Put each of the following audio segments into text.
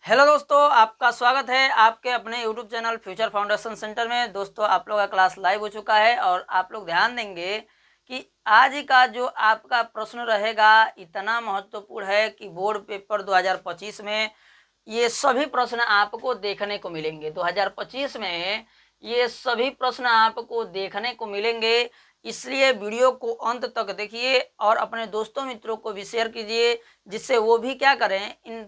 Hello दोस्तों, आपका स्वागत है आपके अपने YouTube channel future foundation centre में। दोस्तों, आप लोग का क्लास लाइव हो चुका है और आप लोग ध्यान देंगे कि आज का जो आपका प्रश्न रहेगा इतना महत्वपूर्ण है कि बोर्ड पेपर 2025 में ये सभी प्रश्न आपको देखने को मिलेंगे। 2025 में ये सभी प्रश्न आपको देखने को मिलेंगे, इसलिए वीडियो को अंत तक देखिए और अपने दोस्तों मित्रों को भी शेयर कीजिए, जिससे वो भी क्या करें, इन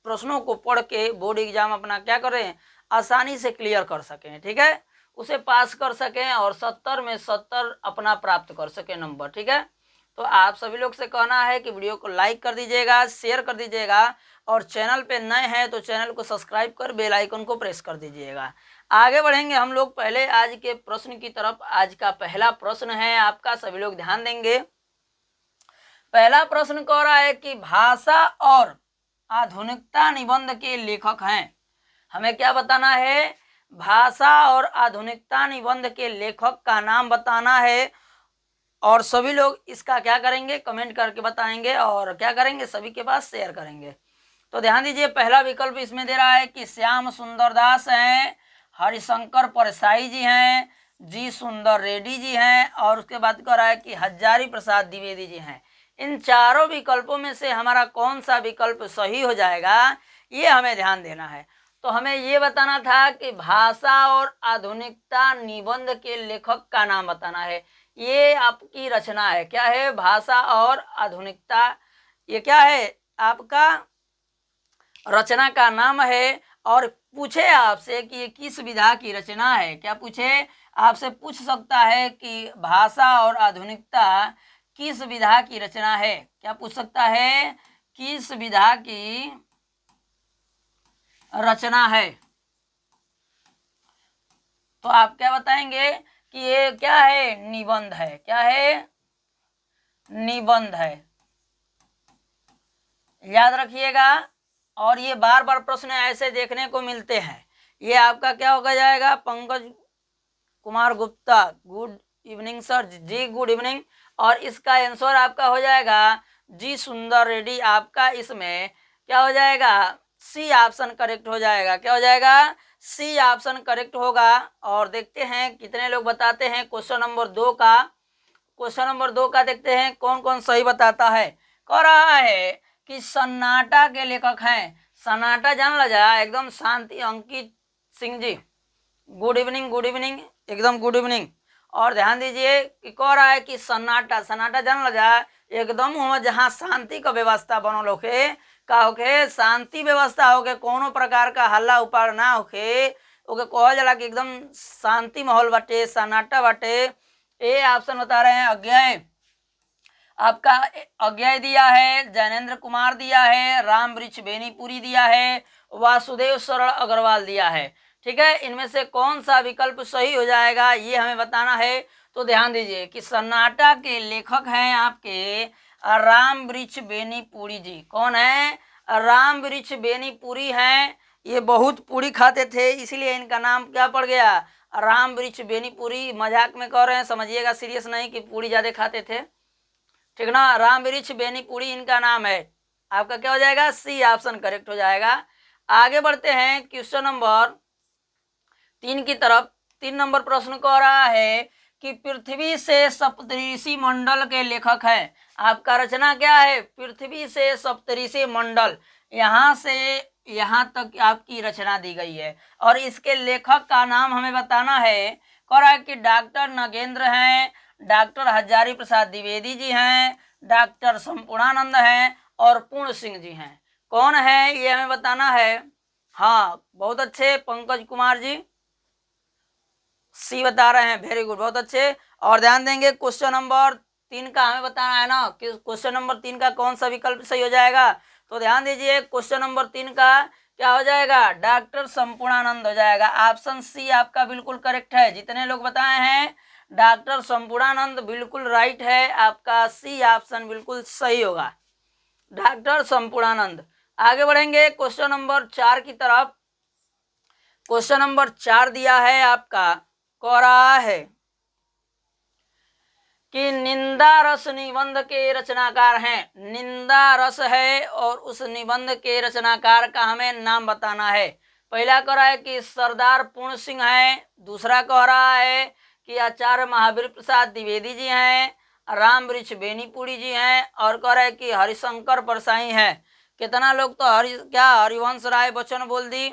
प्रश्नों को पढ़ के बोर्ड एग्जाम अपना क्या करें, आसानी से क्लियर कर सकें। ठीक है, उसे पास कर सकें और 70 में 70 अपना प्राप्त कर सकें नंबर। ठीक है, तो आप सभी लोग से कहना है कि वीडियो को लाइक कर दीजिएगा, शेयर कर दीजिएगा और चैनल पे नए हैं तो चैनल को सब्सक्राइब कर बेल आइकन को प्रेस कर दीजिएगा। आगे बढ़ेंगे हम लोग पहले आज के प्रश्न की तरफ। आज का पहला प्रश्न है आपका, सभी लोग ध्यान देंगे। पहला प्रश्न कह रहा है कि भाषा और आधुनिकता निबंध के लेखक हैं। हमें क्या बताना है? भाषा और आधुनिकता निबंध के लेखक का नाम बताना है और सभी लोग इसका क्या करेंगे, कमेंट करके बताएंगे और क्या करेंगे, सभी के पास शेयर करेंगे। तो ध्यान दीजिए, पहला विकल्प इसमें दे रहा है कि श्याम सुंदर दास हैं, हरिशंकर परसाई जी हैं, जी सुंदर रेड्डी जी हैं और उसके बाद कह रहा है कि हजारी प्रसाद द्विवेदी जी हैं। इन चारों विकल्पों में से हमारा कौन सा विकल्प सही हो जाएगा, ये हमें ध्यान देना है। तो हमें ये बताना था कि भाषा और आधुनिकता निबंध के लेखक का नाम बताना है। ये आपकी रचना है, क्या है? भाषा और आधुनिकता, ये क्या है? आपका रचना का नाम है। और पूछे आपसे कि ये किस विधा की रचना है, क्या पूछे? आपसे पूछ सकता है कि भाषा और आधुनिकता किस विधा की रचना है। क्या पूछ सकता है? किस विधा की रचना है। तो आप क्या बताएंगे कि ये क्या है? निबंध है। क्या है? निबंध है, याद रखिएगा। और ये बार बार प्रश्न ऐसे देखने को मिलते हैं। ये आपका क्या होगा जाएगा? Pankaj Kumar Gupta, good evening sir ji, good evening. और इसका आंसर आपका हो जाएगा जी सुंदर रेड्डी। आपका इसमें क्या हो जाएगा? सी ऑप्शन करेक्ट हो जाएगा। क्या हो जाएगा? सी ऑप्शन करेक्ट होगा। और देखते हैं कितने लोग बताते हैं क्वेश्चन नंबर 2 का। क्वेश्चन नंबर 2 का देखते हैं कौन कौन सही बताता है। कह रहा है कि सन्नाटा के लेखक हैं। सन्नाटा जान ल जा एकदम शांति, Ankit Singh ji, good evening, good evening, एकदम गुड इवनिंग। और ध्यान दीजिए कि कह रहा है कि सन्नाटा, सन्नाटा जान ल जा एकदम हो जहाँ शांति का व्यवस्था बनल होके, का होके शांति व्यवस्था होके, कोनो प्रकार का हल्ला उपाड़ ना होके, ओके कहल जाला कि एकदम शांति माहौल बाटे, सन्नाटा बाटे। ए ऑप्शन बता रहे हैं अज्ञाय। आपका अज्ञाय दिया है, जैनेन्द्र कुमार दिया है, राम वृक्ष बेनीपुरी दिया है, वासुदेव शरण अग्रवाल दिया है। ठीक है, इनमें से कौन सा विकल्प सही हो जाएगा ये हमें बताना है। तो ध्यान दीजिए कि सन्नाटा के लेखक हैं आपके राम वृक्ष बेनीपुरी जी। कौन है? राम वृक्ष बेनीपुरी हैं। ये बहुत पूरी खाते थे, इसलिए इनका नाम क्या पड़ गया? राम वृक्ष बेनीपुरी। मजाक में कह रहे हैं, समझिएगा, सीरियस नहीं कि पूरी ज़्यादा खाते थे। ठीक ना, राम वृक्ष बेनीपुरी इनका नाम है। आपका क्या हो जाएगा? सी ऑप्शन करेक्ट हो जाएगा। आगे बढ़ते हैं क्वेश्चन नंबर 3 की तरफ। 3 नंबर प्रश्न कह रहा है कि पृथ्वी से सप्तऋषि मंडल के लेखक हैं। आपका रचना क्या है? पृथ्वी से सप्तऋषि मंडल, यहाँ से यहाँ तक आपकी रचना दी गई है और इसके लेखक का नाम हमें बताना है। कह रहा है कि डॉक्टर नगेंद्र हैं, डॉक्टर हजारी प्रसाद द्विवेदी जी हैं, डॉक्टर संपूर्णानंद हैं और पूर्ण सिंह जी हैं। कौन है ये हमें बताना है। हाँ, बहुत अच्छे पंकज कुमार जी, सी बता रहे हैं, वेरी गुड, बहुत अच्छे। और ध्यान देंगे क्वेश्चन नंबर 3 का हमें बताना है ना कि क्वेश्चन नंबर 3 का कौन सा विकल्प सही हो जाएगा। तो ध्यान दीजिए, क्वेश्चन नंबर 3 का क्या हो जाएगा? डॉक्टर संपूर्णानंद हो जाएगा। ऑप्शन सी आपका बिल्कुल करेक्ट है। जितने लोग बताए हैं डॉक्टर संपूर्णानंद बिल्कुल राइट है, आपका सी ऑप्शन बिल्कुल सही होगा, डॉक्टर संपूर्णानंद। आगे बढ़ेंगे क्वेश्चन नंबर 4 की तरफ। क्वेश्चन नंबर 4 दिया है आपका, कह रहा है कि निंदा रस निबंध के रचनाकार हैं। निंदा रस है और उस निबंध के रचनाकार का हमें नाम बताना है। पहला कह रहा है कि सरदार पूर्ण सिंह है, दूसरा कह रहा है कि आचार्य महावीर प्रसाद द्विवेदी जी हैं, राम वृक्ष बेनीपुरी जी हैं, और कह रहा है कि हरिशंकर परसाई हैं। कितना लोग तो हरिवंश राय बच्चन बोल दी।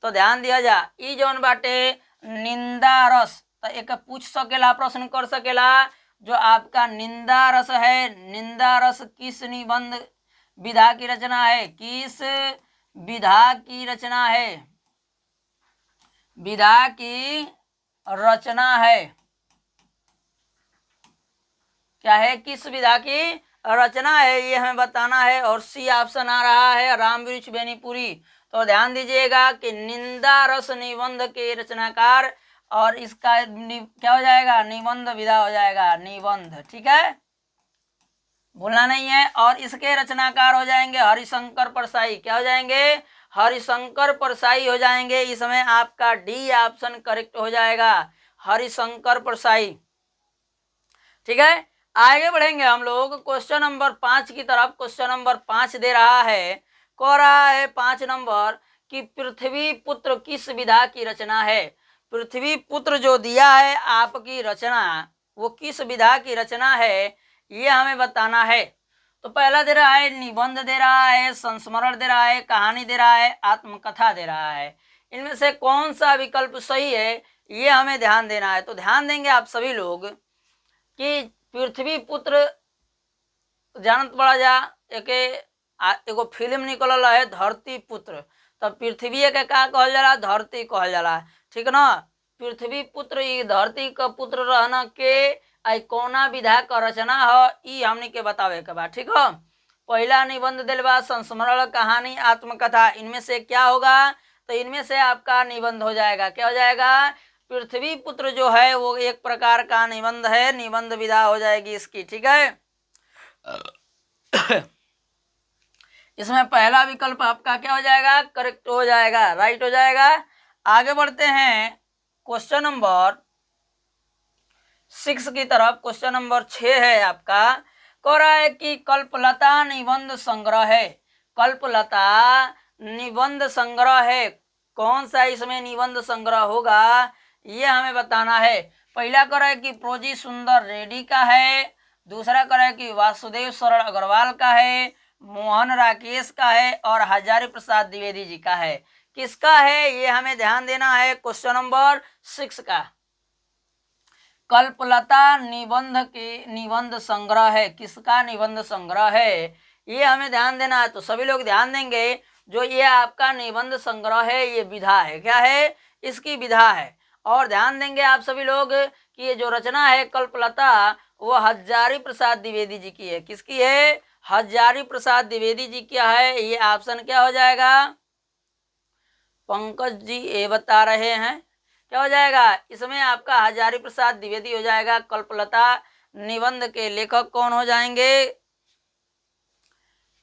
तो ध्यान दिया जा, ई जौन बाटे निंदा रस, तो एक पूछ सकेला, प्रश्न कर सकेला, जो आपका निंदा रस है, निंदा रस किस निबंध विधा की रचना है, किस विधा की रचना है, विधा की रचना है, क्या है, किस विधा की रचना है, ये हमें बताना है। और सी ऑप्शन आ रहा है राम वृक्ष बेनीपुरी। तो ध्यान दीजिएगा कि निंदा रस निबंध के रचनाकार, और इसका क्या हो जाएगा, निबंध विधा हो जाएगा, निबंध, ठीक है, भूलना नहीं है। और इसके रचनाकार हो जाएंगे हरिशंकर परसाई, क्या हो जाएंगे, हरिशंकर परसाई हो जाएंगे। इसमें आपका डी ऑप्शन करेक्ट हो जाएगा, हरिशंकर परसाई, ठीक है। आगे बढ़ेंगे हम लोग क्वेश्चन नंबर 5 की तरफ। क्वेश्चन नंबर 5 दे रहा है, कह रहा है 5 नंबर कि पृथ्वी पुत्र किस विधा की रचना है। पृथ्वी पुत्र जो दिया है आपकी रचना, वो किस विधा की रचना है, ये हमें बताना है। तो पहला दे रहा है निबंध दे रहा है, संस्मरण दे रहा है, कहानी दे रहा है, आत्मकथा दे रहा है। इनमें से कौन सा विकल्प सही है, ये हमें ध्यान देना है। तो ध्यान देंगे आप सभी लोग कि पृथ्वी पुत्र जानत पड़ा जा, एगो फिल्म निकलल है धरती पुत्र, तब पृथ्वी के का कहल जाला, धरती कहल जाला, ठीक ना। पृथ्वी पुत्र ई धरती का पुत्र रहना के आई कौना विधा का रचना हो, ई हमनी के बतावे के बा, ठीक हो। पहला निबंध दिल बा संस्मरण, कहानी, आत्मकथा, इनमें से क्या होगा, तो इनमें से आपका निबंध हो जाएगा, क्या हो जाएगा, पृथ्वी पुत्र जो है वो एक प्रकार का निबंध है, निबंध विधा हो जाएगी इसकी, ठीक है। इसमें पहला विकल्प आपका क्या हो जाएगा, करेक्ट हो जाएगा, राइट हो जाएगा। आगे बढ़ते हैं क्वेश्चन नंबर 6 की तरफ। क्वेश्चन नंबर 6 है आपका, कह रहा है कि कल्पलता निबंध संग्रह है। कल्पलता निबंध संग्रह है, कौन सा इसमें निबंध संग्रह होगा, ये हमें बताना है। पहला कह रहा है कि प्रोजी सुंदर रेड्डी का है, दूसरा कह रहा है कि वासुदेव शरण अग्रवाल का है, मोहन राकेश का है, और हजारी प्रसाद द्विवेदी जी का है। किसका है ये हमें ध्यान देना है। क्वेश्चन नंबर 6 का कल्पलता निबंध के निबंध संग्रह है, किसका निबंध संग्रह है, ये हमें ध्यान देना है। तो सभी लोग ध्यान देंगे, जो ये आपका निबंध संग्रह है ये विधा है, क्या है, इसकी विधा है। और ध्यान देंगे आप सभी लोग कि ये जो रचना है कल्पलता, वो हजारी प्रसाद द्विवेदी जी की है। किसकी है, हजारी प्रसाद द्विवेदी जी क्या है, ये ऑप्शन क्या हो जाएगा, पंकज जी ये बता रहे हैं, क्या हो जाएगा, इसमें आपका हजारी प्रसाद द्विवेदी हो जाएगा। कल्पलता निबंध के लेखक कौन हो जाएंगे,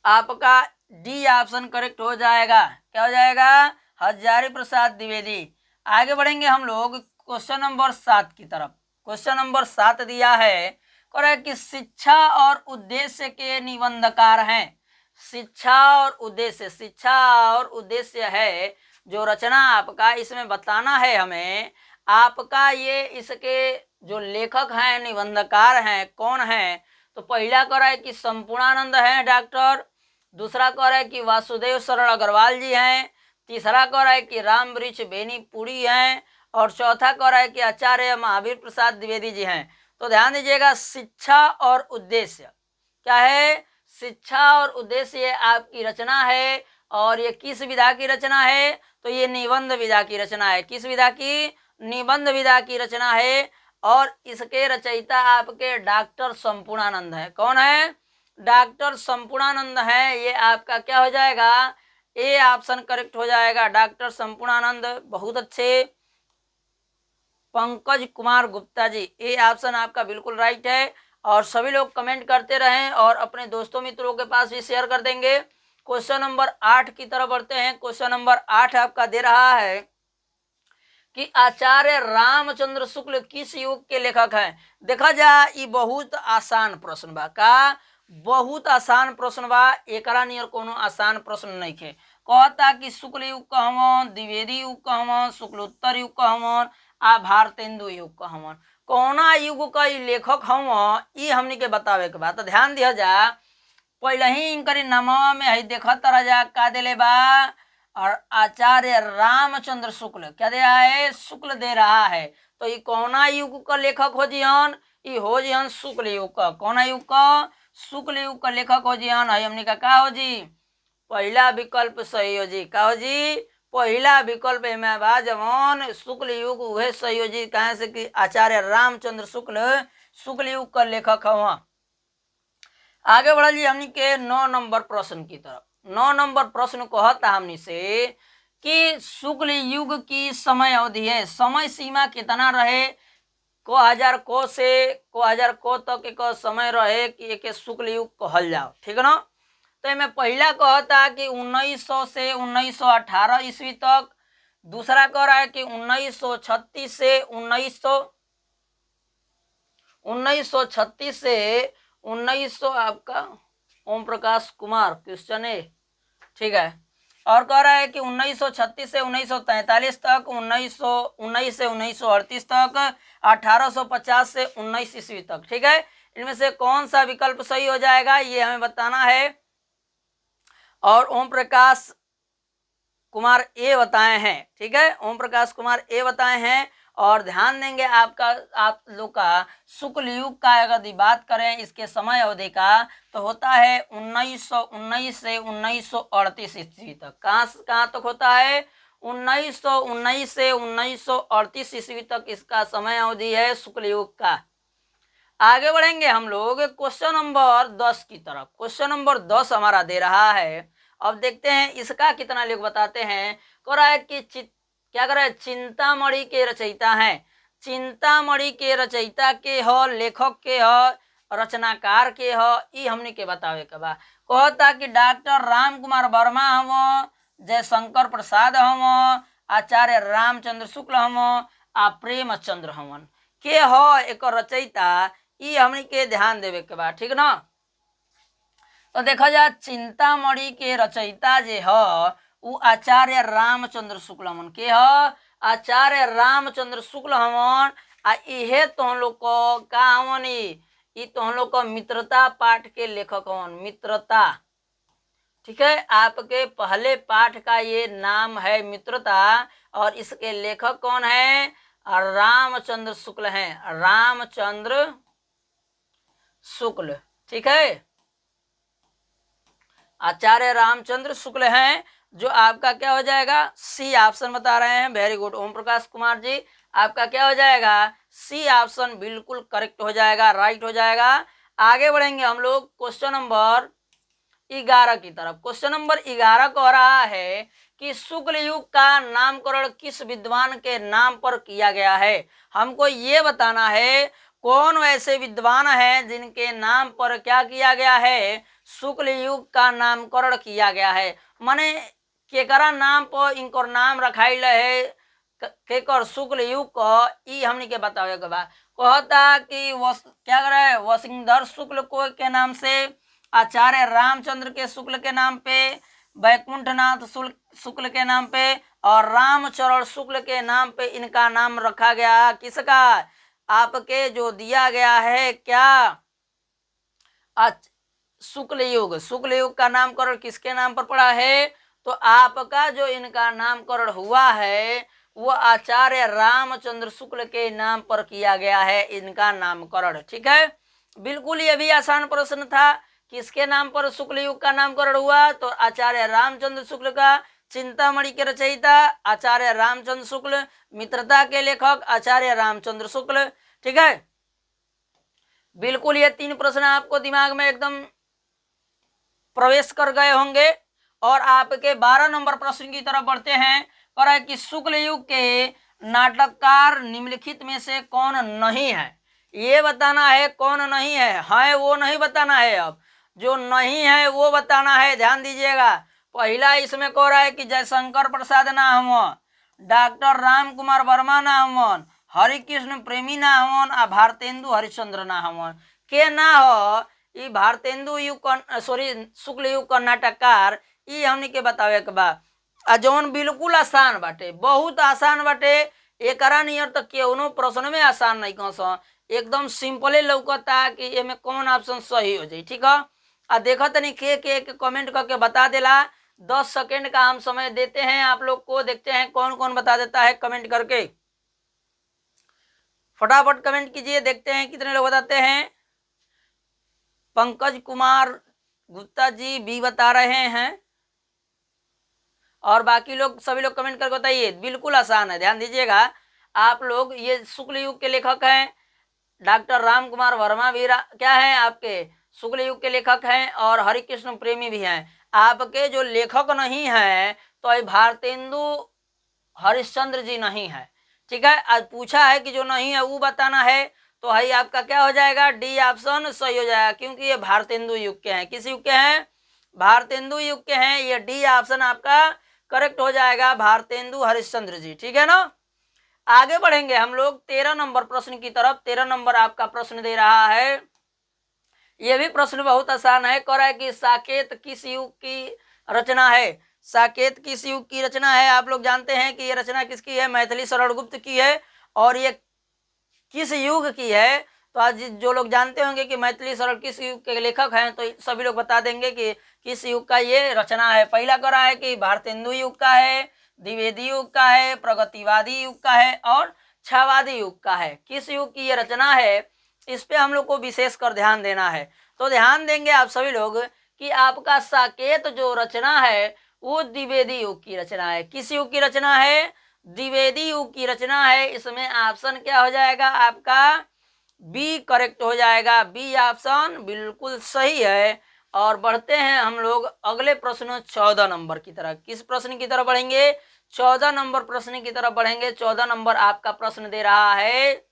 आपका डी ऑप्शन करेक्ट हो जाएगा, क्या हो जाएगा, हजारी प्रसाद द्विवेदी। आगे बढ़ेंगे हम लोग क्वेश्चन नंबर 7 की तरफ। क्वेश्चन नंबर 7 दिया है, कह रहा है कि शिक्षा और उद्देश्य के निबंधकार हैं। शिक्षा और उद्देश्य, शिक्षा और उद्देश्य है जो रचना आपका, इसमें बताना है हमें आपका ये इसके जो लेखक हैं, निबंधकार हैं, कौन हैं। तो पहला कह रहा है कि संपूर्णानंद हैं डॉक्टर, दूसरा कह रहा है कि वासुदेव शरण अग्रवाल जी हैं, तीसरा कह रहा है कि राम वृक्ष बेनीपुरी हैं, और चौथा कह रहा है कि आचार्य महावीर प्रसाद द्विवेदी जी हैं। तो ध्यान दीजिएगा, शिक्षा और उद्देश्य क्या है, शिक्षा और उद्देश्य ये आपकी रचना है, और ये किस विधा की रचना है, तो ये निबंध विधा की रचना है। किस विधा की, निबंध विधा की रचना है। और इसके रचयिता आपके डॉक्टर संपूर्णानंद है। कौन है, डॉक्टर संपूर्णानंद है। ये आपका क्या हो जाएगा, ए ऑप्शन करेक्ट हो जाएगा, डॉक्टर संपूर्णानंद। बहुत अच्छे, पंकज कुमार गुप्ता जी, ए ऑप्शन आपका बिल्कुल राइट है। और सभी लोग कमेंट करते रहें और अपने दोस्तों मित्रों के पास भी शेयर कर देंगे। क्वेश्चन नंबर 8 की तरफ बढ़ते हैं। क्वेश्चन नंबर 8 आपका दे रहा है कि आचार्य रामचंद्र शुक्ल किस युग के लेखक हैं। देखा जा ये बहुत आसान प्रश्न बा, का बहुत आसान प्रश्न बा, एकरा नियर कोनो आसान प्रश्न नहीं खे। कहता कि शुक्ल युग कहवन, द्विवेदी युग कहवन, शुक्लोत्तर युग कहवन, आ भारतेंदु युग कहवन। कौना युग का लेखक हवन ये हमनी के बतावे के बात। ध्यान दिया जा, पहले ही इनकरी नामवा में है देखा तरह जा का दिले बा, और आचार्य रामचंद्र शुक्ल क्या दे रहा है, शुक्ल दे रहा है। तो ये कौना युग का लेखक हो जिहन, ये हो जिहन शुक्ल युग का। कौना युग का, शुक्ल युग का लेखक हो जिहन। है हमने का हो जी, पहला विकल्प सही हो जी। का हो जी, पहला विकल्प में बा जवन शुक्ल युग वह सही हो जी। कहे से कि आचार्य रामचंद्र शुक्ल शुक्ल युग का लेखक है। आगे बढ़ जी हमनी के 9 नंबर प्रश्न की तरफ। 9 नंबर प्रश्न कहता हमनी से कि शुक्ल युग की समय अवधि है, समय सीमा कितना रहे, को हजार को से को हजार को तक एक समय रहे कि एक शुक्ल युग कहल जाओ। ठीक है ना। तो इनमें पहला कहता कि 1900 से 1918 ईस्वी तक। दूसरा कह रहा है कि 1936 से 1936 से 1900 आपका ओम प्रकाश कुमार क्वेश्चन है। ठीक है। और कह रहा है कि 1936 से 1943 तक, 1919 से 1938 तक, 1850 से 19 ईस्वी तक। ठीक है। इनमें से कौन सा विकल्प सही हो जाएगा ये हमें बताना है। और ओम प्रकाश कुमार ए बताए हैं। ठीक है, ओम प्रकाश कुमार ए बताए हैं। और ध्यान देंगे आप लोग का शुक्ल युग का अगर बात करें इसके समय अवधि का तो होता है 1919 से 1938 ईस्वी तक। कहाँ तक होता है, 1919 से 1938 ईस्वी तक इसका समय अवधि है शुक्ल युग का। आगे बढ़ेंगे हम लोग क्वेश्चन नंबर 10 की तरफ। क्वेश्चन नंबर 10 हमारा दे रहा है। अब देखते हैं इसका कितना लोग बताते हैं। कह रहा है कि क्या कर रहा है, चिंतामणि के रचयिता हैं। चिंतामणि के रचयिता के हो, लेखक के हो, रचनाकार के हो, ये हमने के बतावे के बा। कहता कि डॉक्टर राम कुमार वर्मा हम, जयशंकर प्रसाद हम, आचार्य रामचंद्र शुक्ल हम, आ प्रेमचंद्र हमन के हो एक रचयिता, ये हमने के ध्यान देवे के बा। ठीक ना। तो देखा जा चिंतामणि के रचयिता जे हो वो आचार्य रामचंद्र शुक्ल हमन के हो, आचार्य रामचंद्र शुक्ल हमन। आ इहे तो लोग को का हमन, ये तो लोग को मित्रता पाठ के लेखक हमन। मित्रता, ठीक है, आपके पहले पाठ का ये नाम है मित्रता। और इसके लेखक कौन है, रामचंद्र शुक्ल हैं। रामचंद्र शुक्ल। ठीक है, आचार्य रामचंद्र शुक्ल हैं। जो आपका क्या हो जाएगा, सी ऑप्शन बता रहे हैं। वेरी गुड ओम प्रकाश कुमार जी, आपका क्या हो जाएगा, सी ऑप्शन बिल्कुल करेक्ट हो जाएगा, राइट हो जाएगा। आगे बढ़ेंगे हम लोग क्वेश्चन नंबर 11 की तरफ। क्वेश्चन नंबर 11 कह रहा है कि शुक्ल युग का नामकरण किस विद्वान के नाम पर किया गया है। हमको ये बताना है कौन वैसे विद्वान हैं जिनके नाम पर क्या किया गया है, शुक्ल युग का नामकरण किया गया है। माने केकरा नाम पर इनकर नाम रखाइल है, केकर शुक्ल युग को ई हमने के बतावे के बा। कहता कि क्या कर रहा है, वशिंधर शुक्ल को के नाम से, आचार्य रामचंद्र के शुक्ल के नाम पे, वैकुंठनाथ शुक्ल के नाम पे, और रामचरण शुक्ल के नाम पे इनका नाम रखा गया। किसका, आपके जो दिया गया है क्या, शुक्ल युग। शुक्ल युग का नामकरण किसके नाम पर पड़ा है, तो आपका जो इनका नामकरण हुआ है वो आचार्य रामचंद्र शुक्ल के नाम पर किया गया है इनका नामकरण। ठीक है, बिल्कुल ये भी आसान प्रश्न था। किसके नाम पर शुक्ल युग का नामकरण हुआ, तो आचार्य रामचंद्र शुक्ल का। चिंतामणि के रचयिता आचार्य रामचंद्र शुक्ल, मित्रता के लेखक आचार्य रामचंद्र शुक्ल। ठीक है, बिल्कुल ये 3 प्रश्न आपको दिमाग में एकदम प्रवेश कर गए होंगे। और आपके 12 नंबर प्रश्न की तरफ बढ़ते हैं। कह रहा है कि शुक्ल युग के नाटककार निम्नलिखित में से कौन नहीं है। ये बताना है कौन नहीं है वो नहीं बताना है। अब जो नहीं है वो बताना है, ध्यान दीजिएगा। पहला इसमें कह रहा है कि जयशंकर प्रसाद ना हम, डॉक्टर राम कुमार वर्मा ना हवन, हरिकृष्ण प्रेमी ना हवन, आ भारतेंदु हरिश्चंद्र ना हवन। के ना हो ई भारतेंदु युग सॉरी शुक्ल युग कर्नाटककार, ई हमनी के बतावे के बा। आ जौन बिल्कुल आसान बाटे, बहुत आसान बाटे, एकरा नियर तो केहू प्रश्न में आसान नहीं कह, एकदम सिंपले लौकता कि एमे कौन ऑप्शन सही हो जाए। ठीक है, आ देखो तनी के कमेंट करके बता देला। 10 सेकेंड का हम समय देते हैं आप लोग को, देखते हैं कौन कौन बता देता है कमेंट करके। फटाफट कमेंट कीजिए, देखते हैं कितने लोग बताते हैं। पंकज कुमार गुप्ता जी बी बता रहे हैं, और बाकी लोग सभी लोग कमेंट करके बताइए। बिल्कुल आसान है, ध्यान दीजिएगा आप लोग। ये शुक्ल युग के लेखक हैं, डॉक्टर राम कुमार वर्मा भी क्या है आपके शुक्ल युग के लेखक हैं, और हरिकृष्ण प्रेमी भी हैं। आपके जो लेखक नहीं है तो भारतेंदु हरिश्चंद्र जी नहीं है। ठीक है, आज पूछा है कि जो नहीं है वो बताना है, तो भाई आपका क्या हो जाएगा, डी ऑप्शन सही हो जाएगा, क्योंकि ये भारतेंदु युग के हैं। किस युग के हैं, भारतेंदु युग के हैं। ये डी ऑप्शन आपका करेक्ट हो जाएगा, भारतेंदु हरिश्चंद्र जी। ठीक है ना, आगे बढ़ेंगे हम लोग 13 नंबर प्रश्न की तरफ। 13 नंबर आपका प्रश्न दे रहा है, यह भी प्रश्न बहुत आसान है। कह रहा है कि साकेत किस युग की रचना है। साकेत किस युग की रचना है, आप लोग जानते हैं कि यह रचना किसकी है, मैथिली शरण गुप्त की है। और ये किस युग की है, तो आज जो लोग जानते होंगे कि मैथिली शरण किस युग के लेखक हैं, तो सभी लोग बता देंगे कि किस युग का ये रचना है। पहला कह रहा है कि भारतेंदु युग का है, द्विवेदी युग का है, प्रगतिवादी युग का है, और छावादी युग का है। किस युग की ये रचना है, इस पे हम लोग को विशेष कर ध्यान देना है। तो ध्यान देंगे आप सभी लोग कि आपका साकेत जो रचना है वो द्विवेदी युग की रचना है। किस युग की रचना है, द्विवेदी युग की रचना है। इसमें ऑप्शन क्या हो जाएगा आपका, बी करेक्ट हो जाएगा। बी ऑप्शन बिल्कुल सही है। और बढ़ते हैं हम लोग अगले प्रश्न 14 नंबर की तरफ। किस प्रश्न की तरफ बढ़ेंगे, 14 नंबर प्रश्न की तरफ बढ़ेंगे। 14 नंबर आपका प्रश्न दे रहा है,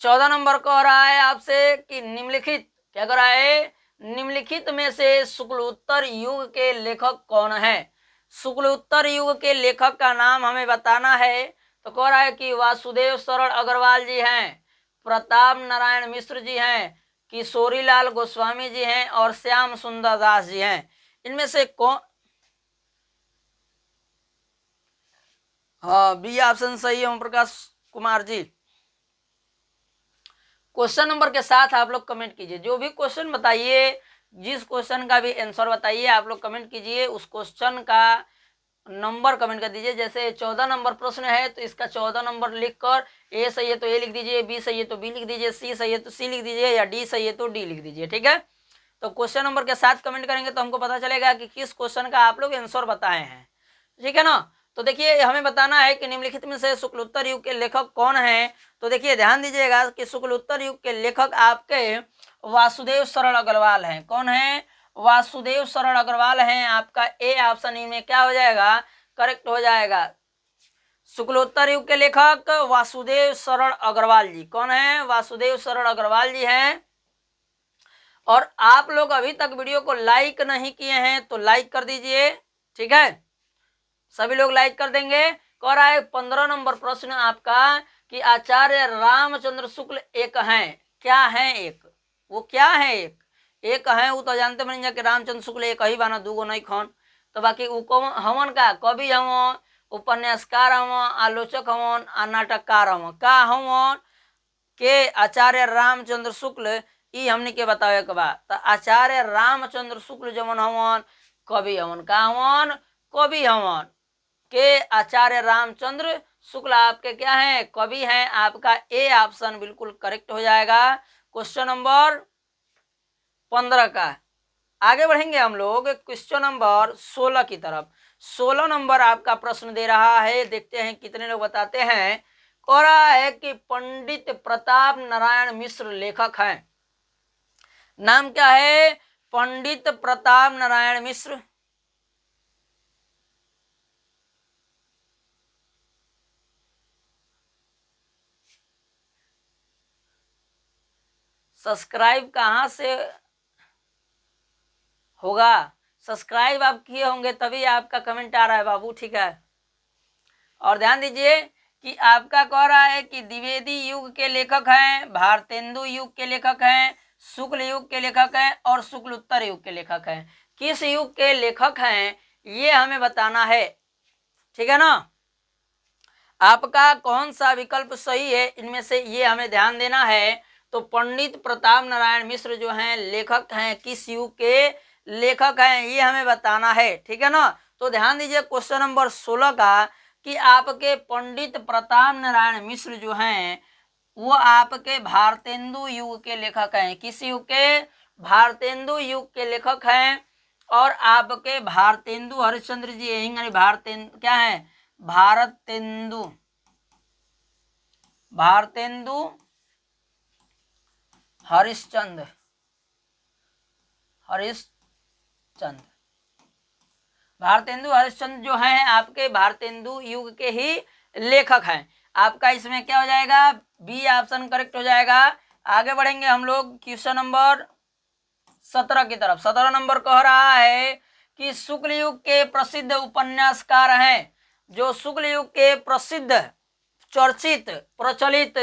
14 नंबर कह रहा है आपसे कि निम्नलिखित, क्या कह रहा है, निम्नलिखित में से शुक्लोत्तर युग के लेखक कौन है। शुक्लोत्तर युग के लेखक का नाम हमें बताना है। तो कह रहा है कि वासुदेव शरण अग्रवाल जी हैं, प्रताप नारायण मिश्र जी हैं, किशोरीलाल गोस्वामी जी हैं, और श्याम सुंदर दास जी हैं। इनमें से कौन, हाँ बी ऑप्शन सही है ओम प्रकाश कुमार जी। क्वेश्चन नंबर के साथ आप लोग कमेंट कीजिए, जो भी क्वेश्चन बताइए, जिस क्वेश्चन का भी आंसर बताइए आप लोग कमेंट कीजिए, उस क्वेश्चन का नंबर कमेंट कर दीजिए। जैसे 14 नंबर प्रश्न है तो इसका 14 नंबर लिखकर ए सही है तो ए लिख दीजिए, बी सही है तो बी लिख दीजिए, सी सही है तो सी लिख दीजिए, या डी सही है तो डी लिख दीजिए। ठीक है, तो क्वेश्चन नंबर के साथ कमेंट करेंगे तो हमको पता चलेगा कि किस क्वेश्चन का आप लोग आंसर बताए हैं। ठीक है ना, तो देखिए हमें बताना है कि निम्नलिखित में से शुक्लोत्तर युग के लेखक कौन है। तो देखिए ध्यान दीजिएगा कि शुक्लोत्तर युग के लेखक आपके वासुदेव शरण अग्रवाल हैं। कौन है, वासुदेव शरण अग्रवाल हैं। आपका ए ऑप्शन इनमें क्या हो जाएगा, करेक्ट हो जाएगा। शुक्लोत्तर युग के लेखक वासुदेव शरण अग्रवाल जी। कौन है, वासुदेव शरण अग्रवाल जी हैं। और आप लोग अभी तक वीडियो को लाइक नहीं किए हैं तो लाइक कर दीजिए। ठीक है, सभी लोग लाइक कर देंगे। कह रहा है 15 नंबर प्रश्न आपका कि आचार्य रामचंद्र शुक्ल एक हैं। क्या है एक, वो क्या है एक है, वो तो जानते बन जा कि रामचंद्र शुक्ल एक ही बाना, दूगो नहीं खन। तो बाकी वो हवन का कवि हवन, उपन्यासकार हवन, आलोचक हवन, नाटककार हवन। का हवन के आचार्य रामचंद्र शुक्ल, ई हमने के बतावे के बा। तो आचार्य रामचंद्र शुक्ल जवन हवन कवि हवन, का हवन कवि हवन। के आचार्य रामचंद्र शुक्ल आपके क्या हैं, कवि हैं। आपका ए ऑप्शन बिल्कुल करेक्ट हो जाएगा क्वेश्चन नंबर 15 का। आगे बढ़ेंगे हम लोग क्वेश्चन नंबर 16 की तरफ। 16 नंबर आपका प्रश्न दे रहा है, देखते हैं कितने लोग बताते हैं। कह रहा है कि पंडित प्रताप नारायण मिश्र लेखक हैं। नाम क्या है, पंडित प्रताप नारायण मिश्र। सब्सक्राइब कहाँ से होगा, सब्सक्राइब आप किए होंगे तभी आपका कमेंट आ रहा है बाबू। ठीक है, और ध्यान दीजिए कि आपका कह रहा है कि द्विवेदी युग के लेखक हैं, भारतेंदु युग के लेखक हैं, शुक्ल युग के लेखक हैं और शुक्ल उत्तर युग के लेखक हैं। किस युग के लेखक हैं ये हमें बताना है, ठीक है ना। आपका कौन सा विकल्प सही है इनमें से ये हमें ध्यान देना है। तो पंडित प्रताप नारायण मिश्र जो हैं लेखक हैं, किस युग के लेखक हैं ये हमें बताना है, ठीक है ना। तो ध्यान दीजिए क्वेश्चन नंबर 16 का कि आपके पंडित प्रताप नारायण मिश्र जो हैं वो आपके भारतेंदु युग के लेखक हैं। किस युग के? भारतेंदु युग के लेखक हैं। और आपके भारतेंदु हरिश्चंद्र जी यही भारतेंदु क्या है? भारतेंदु हरिश्चंद्र भारतेंदु हरिश्चंद्र जो हैं आपके भारतेंदु युग के ही लेखक हैं। आपका इसमें क्या हो जाएगा? बी ऑप्शन करेक्ट हो जाएगा। आगे बढ़ेंगे हम लोग क्वेश्चन नंबर 17 की तरफ। 17 नंबर कह रहा है कि शुक्ल युग के प्रसिद्ध उपन्यासकार हैं। जो शुक्ल युग के प्रसिद्ध चर्चित प्रचलित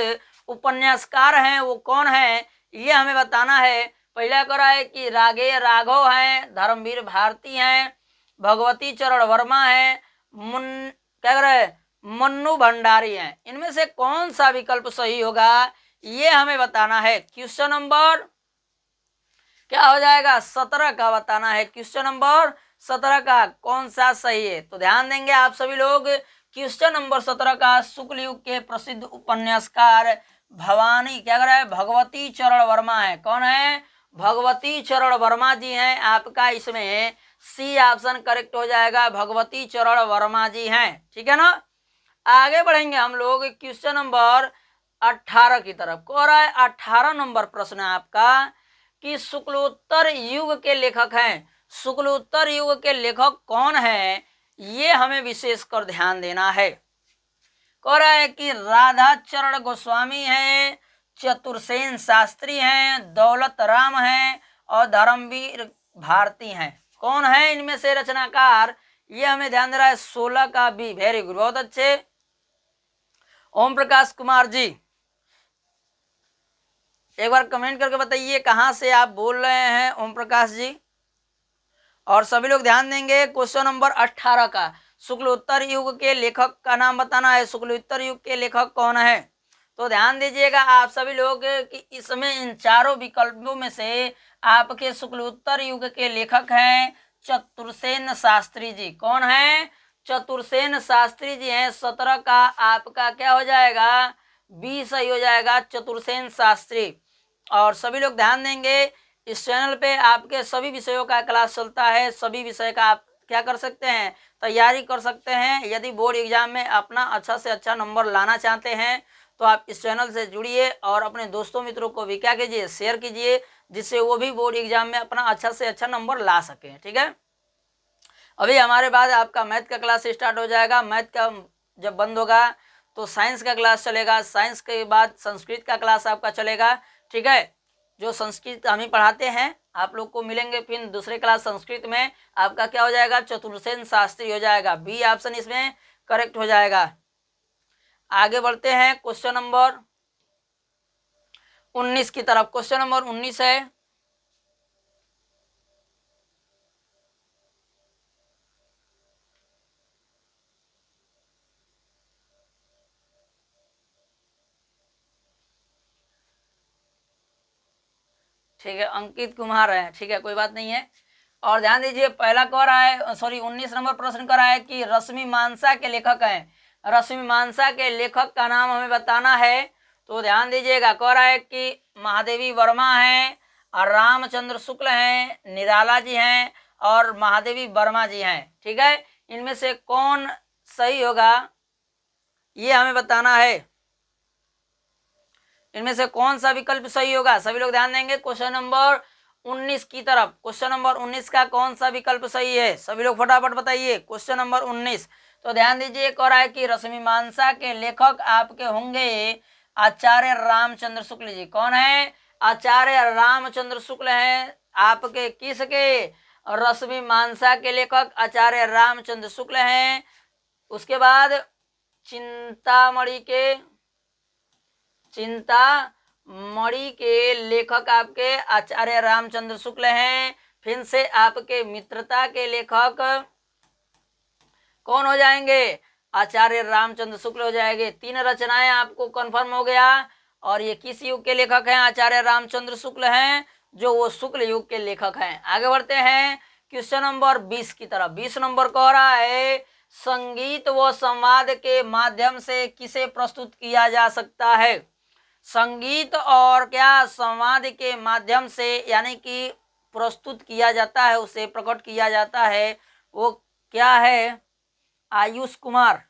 उपन्यासकार हैं वो कौन है ये हमें बताना है। पहला कह रहा है कि रागे राघव हैं, धर्मवीर भारती हैं, भगवती चरण वर्मा है, क्या कह रहे हैं? मन्नू भंडारी हैं। इनमें से कौन सा विकल्प सही होगा ये हमें बताना है। क्वेश्चन नंबर क्या हो जाएगा? 17 का बताना है। क्वेश्चन नंबर 17 का कौन सा सही है? तो ध्यान देंगे आप सभी लोग। क्वेश्चन नंबर 17 का शुक्ल युग के प्रसिद्ध उपन्यासकार भवानी क्या कर रहा है? भगवती चरण वर्मा है। कौन है? भगवती चरण वर्मा जी हैं। आपका इसमें सी ऑप्शन करेक्ट हो जाएगा, भगवती चरण वर्मा जी हैं, ठीक है ना। आगे बढ़ेंगे हम लोग क्वेश्चन नंबर 18 की तरफ। कह रहा है 18 नंबर प्रश्न है आपका कि शुक्लोत्तर युग के लेखक हैं। शुक्लोत्तर युग के लेखक कौन है ये हमें विशेषकर ध्यान देना है। कह रहा है कि राधा चरण गोस्वामी हैं, चतुर्सेन शास्त्री हैं, दौलत राम हैं और धर्मवीर भारती हैं। कौन है इनमें से रचनाकार ये हमें ध्यान दे रहा है। 16 का बी। वेरी गुड, बहुत अच्छे। ओम प्रकाश कुमार जी एक बार कमेंट करके बताइए कहाँ से आप बोल रहे हैं ओम प्रकाश जी। और सभी लोग ध्यान देंगे क्वेश्चन नंबर 18 का शुक्लोत्तर युग के लेखक का नाम बताना है। शुक्लोत्तर युग के लेखक कौन है? तो ध्यान दीजिएगा आप सभी लोग कि इसमें इन चारों विकल्पों में से आपके शुक्लोत्तर युग के लेखक हैं चतुर्सेन शास्त्री जी। कौन है? चतुर्सेन शास्त्री जी हैं। 17 का आपका क्या हो जाएगा? बी सही हो जाएगा, चतुर्सेन शास्त्री। और सभी लोग ध्यान देंगे इस चैनल पे आपके सभी विषयों का क्लास चलता है। सभी विषय का आप क्या कर सकते हैं? तैयारी कर सकते हैं। यदि बोर्ड एग्जाम में अपना अच्छा से अच्छा नंबर लाना चाहते हैं तो आप इस चैनल से जुड़िए और अपने दोस्तों मित्रों को भी क्या कीजिए? शेयर कीजिए, जिससे वो भी बोर्ड एग्जाम में अपना अच्छा से अच्छा नंबर ला सकें, ठीक है। अभी हमारे बाद आपका मैथ का क्लास स्टार्ट हो जाएगा। मैथ का जब बंद होगा तो साइंस का क्लास चलेगा। साइंस के बाद संस्कृत का क्लास आपका चलेगा, ठीक है। जो संस्कृत हम ही पढ़ाते हैं आप लोग को मिलेंगे फिर दूसरे क्लास संस्कृत में। आपका क्या हो जाएगा? चतुर्सेन शास्त्री हो जाएगा। बी ऑप्शन इसमें करेक्ट हो जाएगा। आगे बढ़ते हैं क्वेश्चन नंबर 19 की तरफ। क्वेश्चन नंबर 19 है ठीक है, अंकित कुमार है, ठीक है, कोई बात नहीं है। और ध्यान दीजिए पहला कह रहा है 19 नंबर प्रश्न कर रहा है कि रश्मि मानसा के लेखक हैं। रश्मि मानसा के लेखक का नाम हमें बताना है। तो ध्यान दीजिएगा कह रहा है कि महादेवी वर्मा हैं और रामचंद्र शुक्ल हैं, निराला जी हैं और महादेवी वर्मा जी हैं, ठीक है। इनमें से कौन सही होगा ये हमें बताना है। इनमें से कौन सा विकल्प सही होगा? सभी लोग ध्यान देंगे क्वेश्चन नंबर 19 की तरफ। क्वेश्चन नंबर 19 का कौन सा विकल्प सही है? सभी लोग फटाफट बताइए। Question number 19। तो ध्यान दीजिए कह रहा है कि रश्मि मानसा के लेखक आपके होंगे आचार्य रामचंद्र शुक्ल जी। कौन है? आचार्य रामचंद्र शुक्ल हैं आपके किसके? रश्मि मानसा के लेखक आचार्य रामचंद्र शुक्ल हैं। उसके बाद चिंतामणि के लेखक आपके आचार्य रामचंद्र शुक्ल हैं। फिर से आपके मित्रता के लेखक कौन हो जाएंगे? आचार्य रामचंद्र शुक्ल हो जाएंगे। 3 रचनाएं आपको कंफर्म हो गया। और ये किस युग के लेखक हैं? आचार्य रामचंद्र शुक्ल हैं, जो वो शुक्ल युग के लेखक हैं। आगे बढ़ते हैं क्वेश्चन नंबर 20 की तरफ। 20 नंबर कह रहा है संगीत व संवाद के माध्यम से किसे प्रस्तुत किया जा सकता है? संगीत और क्या संवाद के माध्यम से यानी कि प्रस्तुत किया जाता है, उसे प्रकट किया जाता है, वो क्या है? आयुष कुमार।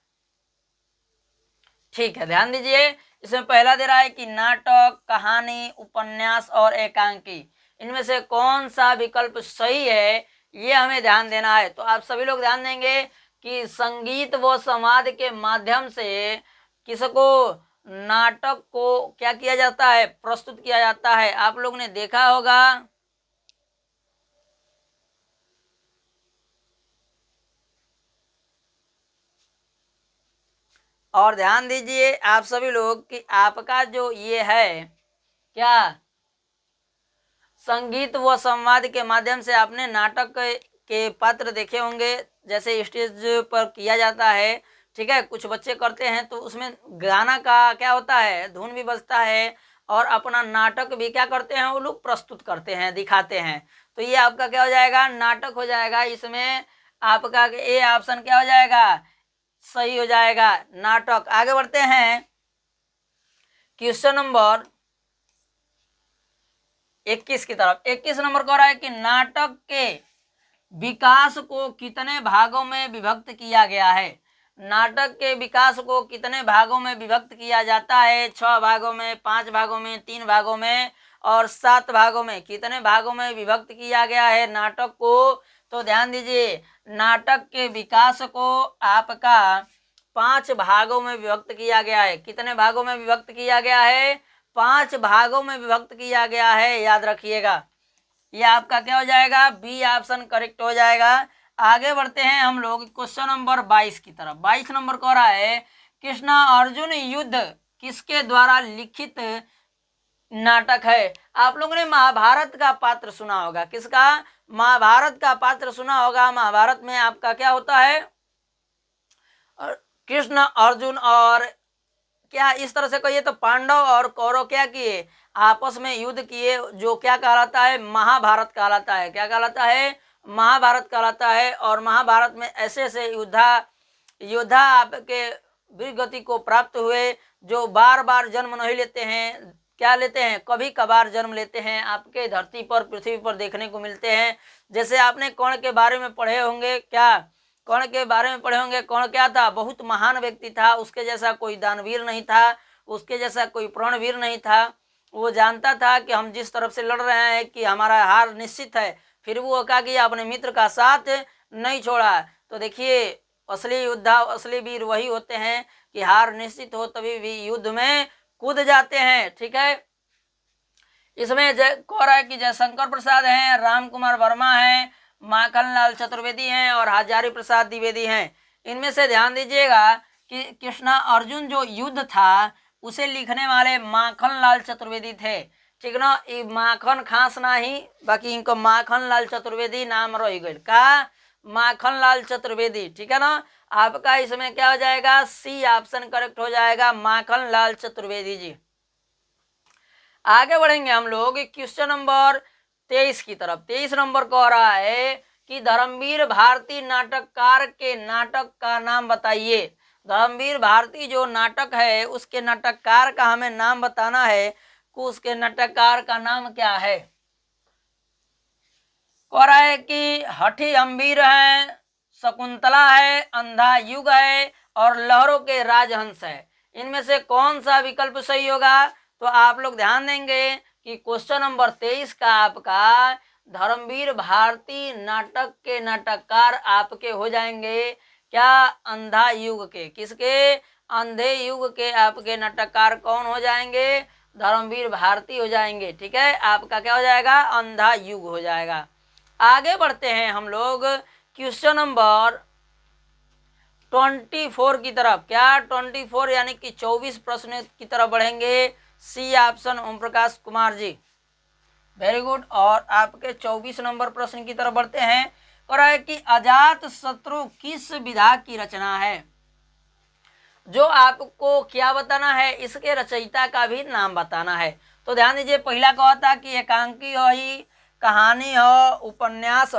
ठीक है, ध्यान दीजिए। इसमें पहला दे रहा है कि नाटक, कहानी, उपन्यास और एकांकी, इनमें से कौन सा विकल्प सही है, ये हमें ध्यान देना है। तो आप सभी लोग ध्यान देंगे कि संगीत व संवाद के माध्यम से किसको, नाटक को क्या किया जाता है? प्रस्तुत किया जाता है। आप लोग ने देखा होगा और ध्यान दीजिए आप सभी लोग कि आपका जो ये है क्या, संगीत व संवाद के माध्यम से आपने नाटक के पात्र देखे होंगे, जैसे स्टेज पर किया जाता है। ठीक है, कुछ बच्चे करते हैं तो उसमें गाना का क्या होता है, धुन भी बजता है और अपना नाटक भी क्या करते हैं, वो लोग प्रस्तुत करते हैं, दिखाते हैं। तो ये आपका क्या हो जाएगा? नाटक हो जाएगा। इसमें आपका ए ऑप्शन क्या हो जाएगा? सही हो जाएगा, नाटक। आगे बढ़ते हैं क्वेश्चन नंबर 21 की तरफ। 21 नंबर कह रहा है कि नाटक के विकास को कितने भागों में विभक्त किया गया है? नाटक के विकास को कितने भागों में विभक्त किया जाता है? 6 भागों में, 5 भागों में, 3 भागों में और 7 भागों में। कितने भागों में विभक्त किया गया है नाटक को? तो ध्यान दीजिए, नाटक के विकास को आपका 5 भागों में विभक्त किया गया है। कितने भागों में विभक्त किया गया है? 5 भागों में विभक्त किया गया है, याद रखिएगा। ये आपका क्या हो जाएगा? बी ऑप्शन करेक्ट हो जाएगा। आगे बढ़ते हैं हम लोग क्वेश्चन नंबर 22 की तरफ। 22 नंबर कह रहा है कृष्णा अर्जुन युद्ध किसके द्वारा लिखित नाटक है? आप लोगों ने महाभारत का पात्र सुना होगा। किसका? महाभारत का पात्र सुना होगा। महाभारत में आपका क्या होता है? कृष्ण अर्जुन और क्या इस तरह से कहिए तो पांडव और कौरव क्या किए? आपस में युद्ध किए, जो क्या कहलाता है? महाभारत कहलाता है। क्या कहलाता है? महाभारत कहलाता है। और महाभारत में ऐसे ऐसे योद्धा आपके वीर गति को प्राप्त हुए, जो बार बार जन्म नहीं लेते हैं। क्या लेते हैं? कभी कभार जन्म लेते हैं, आपके धरती पर, पृथ्वी पर देखने को मिलते हैं। जैसे आपने कर्ण के बारे में पढ़े होंगे। क्या कर्ण के बारे में पढ़े होंगे? कर्ण क्या था? बहुत महान व्यक्ति था। उसके जैसा कोई दानवीर नहीं था, उसके जैसा कोई प्राणवीर नहीं था। वो जानता था कि हम जिस तरफ से लड़ रहे हैं कि हमारा हार निश्चित है, फिर वो क्या किया? अपने मित्र का साथ नहीं छोड़ा। तो देखिए, असली योद्धा, असली वीर वही होते हैं कि हार निश्चित हो तभी भी युद्ध में कूद जाते हैं। ठीक है, इसमें कह रहा है कि जयशंकर प्रसाद हैं, राम कुमार वर्मा हैं, माखनलाल चतुर्वेदी हैं और हजारी प्रसाद द्विवेदी हैं। इनमें से ध्यान दीजिएगा कि कृष्णा अर्जुन जो युद्ध था उसे लिखने वाले माखनलाल चतुर्वेदी थे। ठीक ना, ये माखन खास ना ही, बाकी इनको माखनलाल चतुर्वेदी नाम रह गए का, माखनलाल चतुर्वेदी। ठीक है ना, आपका इसमें क्या हो जाएगा? सी ऑप्शन करेक्ट हो जाएगा, माखनलाल चतुर्वेदी जी। आगे बढ़ेंगे हम लोग क्वेश्चन नंबर 23 की तरफ। 23 नंबर कह रहा है कि धर्मवीर भारती नाटककार के नाटक का नाम बताइए। धर्मवीर भारती जो नाटक है उसके नाटककार का हमें नाम बताना है कि उसके नाटककार का नाम क्या है। कह रहा है कि हठी अम्बीर है, शकुंतला है, अंधा युग है और लहरों के राजहंस है। इनमें से कौन सा विकल्प सही होगा? तो आप लोग ध्यान देंगे कि क्वेश्चन नंबर 23 का आपका धर्मवीर भारती नाटक के नाटककार आपके हो जाएंगे क्या? अंधा युग के। किसके? अंधे युग के आपके नाटककार कौन हो जाएंगे? धर्मवीर भारती हो जाएंगे। ठीक है, आपका क्या हो जाएगा? अंधा युग हो जाएगा। आगे बढ़ते हैं हम लोग क्वेश्चन नंबर 24 की तरफ। क्या 24 यानी कि 24 प्रश्न की तरफ बढ़ेंगे। C option Om Prakash Kumar ji, very good. और आपके 24 नंबर प्रश्न की तरफ बढ़ते हैं और है कि अजात शत्रु किस विधा की रचना है। जो आपको क्या बताना है, इसके रचयिता का भी नाम बताना है। तो ध्यान दीजिए, पहला कहा था कि एकांकी हो, ही कहानी हो, उपन्यास,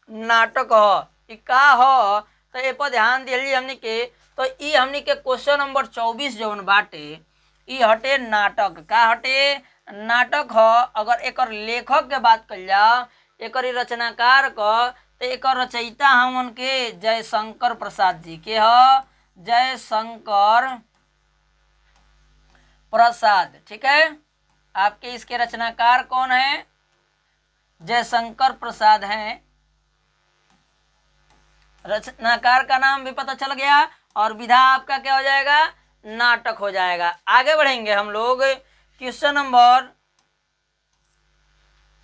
नाटक हो, का हो। तो ए पर ध्यान दिलिए हमनी के। तो ई हमनी के क्वेश्चन नंबर 24 जौन बाटे ई हटे नाटक। का हटे? नाटक हो। अगर एकर लेखक के बात कल जाओ, एकर रचनाकार क, तो एकर रचयिता हमन के जयशंकर प्रसाद जी के ह, जयशंकर प्रसाद। ठीक है, आपके इसके रचनाकार कौन है? जयशंकर प्रसाद हैं। रचनाकार का नाम भी पता चल गया और विधा आपका क्या हो जाएगा? नाटक हो जाएगा। आगे बढ़ेंगे हम लोग क्वेश्चन नंबर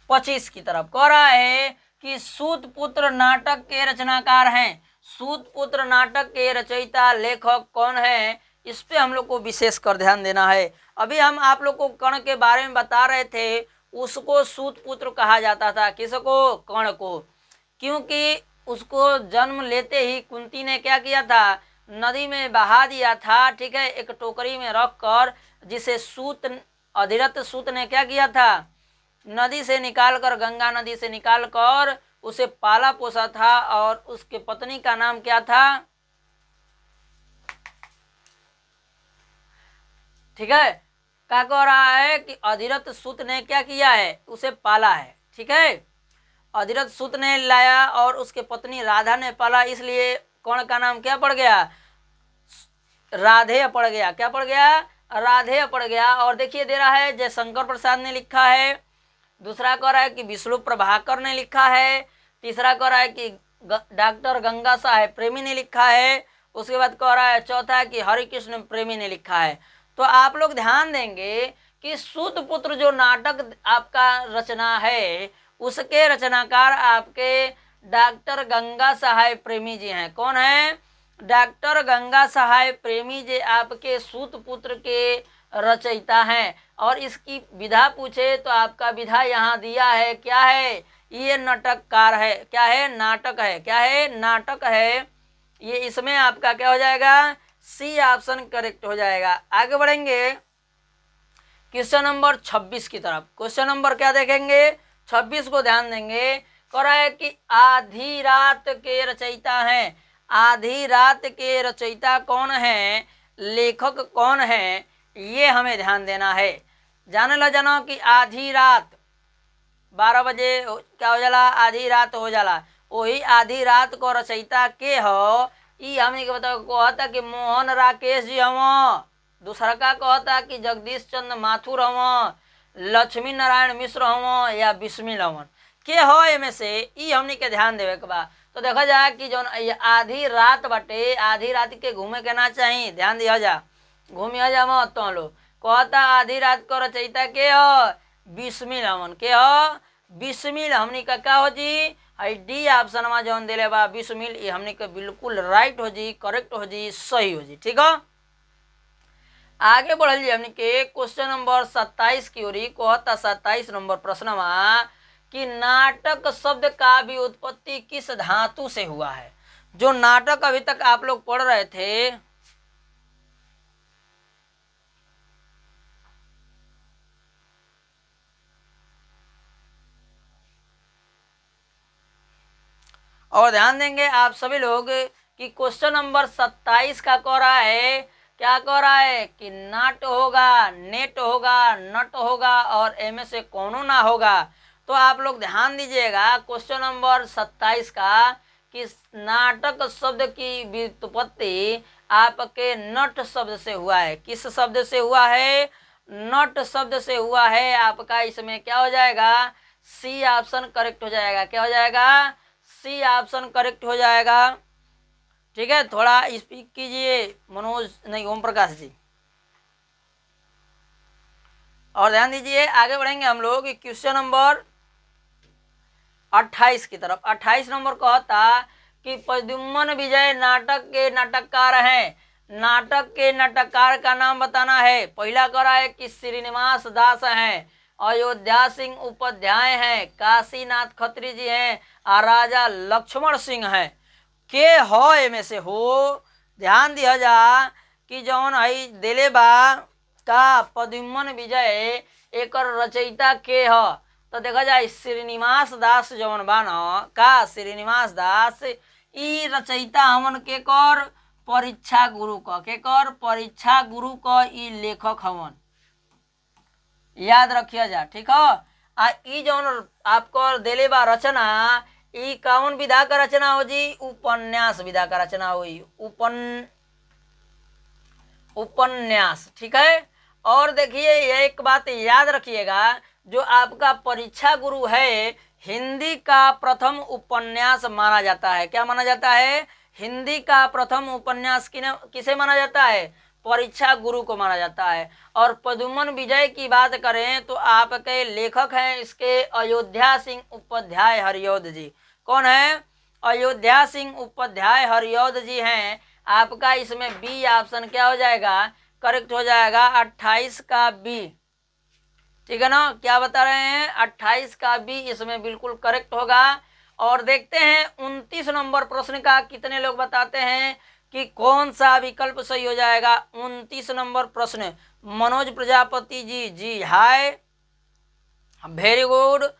25 की तरफ। कह रहा है कि सूत पुत्र नाटक के रचनाकार हैं। सूत पुत्र नाटक के रचयिता लेखक कौन है, इस पे हम लोग को विशेष कर ध्यान देना है। अभी हम आप लोग को कर्ण के बारे में बता रहे थे, उसको सूत पुत्र कहा जाता था। किसको? कर्ण को। क्योंकि उसको जन्म लेते ही कुंती ने क्या किया था? नदी में बहा दिया था। ठीक है, एक टोकरी में रख कर, जिसे सूत अधिरथ सूत ने क्या किया था? नदी से निकालकर, गंगा नदी से निकालकर उसे पाला पोसा था। और उसके पत्नी का नाम क्या था? ठीक है, क्या कह रहा है कि अधिरथ सूत ने क्या किया है? उसे पाला है। ठीक है, अधिरथ सूत ने लाया और उसके पत्नी राधा ने पाला, इसलिए कर्ण का नाम क्या पड़ गया? राधेय पड़ गया। क्या पड़ गया? राधेय पड़ गया। और देखिए दे रहा है जयशंकर प्रसाद ने लिखा है। दूसरा कह रहा है कि विष्णु प्रभाकर ने लिखा है। तीसरा कह रहा है कि डॉक्टर गंगा साहेब प्रेमी ने लिखा है। उसके बाद कह रहा है चौथा है कि हरिकृष्ण प्रेमी ने लिखा है। तो आप लोग ध्यान देंगे कि सूत पुत्र जो नाटक आपका रचना है, उसके रचनाकार आपके डॉक्टर गंगा साहेब प्रेमी जी हैं। कौन है? डॉक्टर गंगा साहेब प्रेमी जी आपके सूत पुत्र के रचयिता हैं। और इसकी विधा पूछे तो आपका विधा यहाँ दिया है। क्या है? ये नाटककार है। क्या है? नाटक है। क्या है? नाटक है। ये इसमें आपका क्या हो जाएगा? सी ऑप्शन करेक्ट हो जाएगा। आगे बढ़ेंगे क्वेश्चन नंबर 26 की तरफ। क्वेश्चन नंबर क्या देखेंगे? 26 को ध्यान देंगे। कह रहा है कि आधी रात के रचयिता हैं। आधी रात के रचयिता कौन है, लेखक कौन है, ये हमें ध्यान देना है। जाने ला जानो कि आधी रात 12 बजे क्या हो जाला? आधी रात हो जाला। वही आधी रात को रचयिता के हो, ई हमें के बताओ। कहता कि मोहन राकेश जी हव, दूसरा का कहता कि जगदीश चंद्र माथुर हव, लक्ष्मी नारायण मिश्र हव, या बिस्मिल हवन। के हो एमे से ई हमनी के ध्यान देवे के बा। तो देखा जाए कि जौन आधी रात बाटे, आधी रात के घूमे के ना चाहिए। ध्यान दिया जा, घूमिया जा मत तो लो। कहता आधी रात को रचयिता के हो? बिस्मिल हवन। के हो? बिस्मिल। हमनी का क्या हो जी? डी ऑप्शन में जौन दिले बा बिस्मिल, ये हमनी के बिल्कुल राइट हो जी, करेक्ट हो जी, सही हो जी। ठीक है, आगे बढ़ल जी हमनी के क्वेश्चन नंबर 27 की ओरी। कहता 27 नंबर प्रश्न में कि नाटक शब्द का भी उत्पत्ति किस धातु से हुआ है। जो नाटक अभी तक आप लोग पढ़ रहे थे, और ध्यान देंगे आप सभी लोग कि क्वेश्चन नंबर 27 का कह रहा है, क्या कह रहा है कि नाट होगा, नेट होगा, नट होगा और एम से कोनो ना होगा। तो आप लोग ध्यान दीजिएगा क्वेश्चन नंबर 27 का कि नाटक शब्द की व्युत्पत्ति आपके नट शब्द से हुआ है। किस शब्द से हुआ है? नट शब्द से हुआ है। आपका इसमें क्या हो जाएगा? सी ऑप्शन करेक्ट हो जाएगा। क्या हो जाएगा? सी ऑप्शन करेक्ट हो जाएगा। ठीक है, थोड़ा स्पीक कीजिए मनोज, नहीं ओम प्रकाश जी। और ध्यान दीजिए, आगे बढ़ेंगे हम लोग क्वेश्चन नंबर 28 की तरफ। 28 नंबर कहता कि प्रद्युम्न विजय नाटक के नाटककार हैं। नाटक के नाटककार का नाम बताना है। पहला करा है कि श्रीनिवास दास हैं, अयोध्या सिंह उपाध्याय हैं, काशीनाथ खत्री जी हैं और राजा लक्ष्मण सिंह हैं। के हो एमे से हो ध्यान दिया जा कि जौन है दिले बा का प्रद्युम्न विजय एक रचयिता के ह, तो देखा जाए श्रीनिवास दास जौन बा न का श्रीनिवास दास ई रचयिता हमन के कर परीक्षा गुरु क के कर परीक्षा गुरु क ई लेखक हवन, याद रखिया जा। ठीक है। आ ई जौन आपको दिले बा रचना ई कौन विधा का रचना हो जी? उपन्यास विधा का रचना हुई, उपन्यास। ठीक है। और देखिए एक बात याद रखिएगा, जो आपका परीक्षा गुरु है हिंदी का प्रथम उपन्यास माना जाता है। क्या माना जाता है? हिंदी का प्रथम उपन्यास किसे माना जाता है? परीक्षा गुरु को माना जाता है। और प्रद्युम्न विजय की बात करें तो आपके लेखक हैं इसके अयोध्या सिंह उपाध्याय हरिऔध जी। कौन है? अयोध्या सिंह उपाध्याय हरिऔध जी हैं। आपका इसमें बी ऑप्शन क्या हो जाएगा? करेक्ट हो जाएगा 28 का बी। ठीक है ना? क्या बता रहे हैं? 28 का बी इसमें बिल्कुल करेक्ट होगा। और देखते हैं 29 नंबर प्रश्न का कितने लोग बताते हैं कि कौन सा विकल्प सही हो जाएगा। 29 नंबर प्रश्न मनोज प्रजापति जी, जी हाय, वेरी गुड,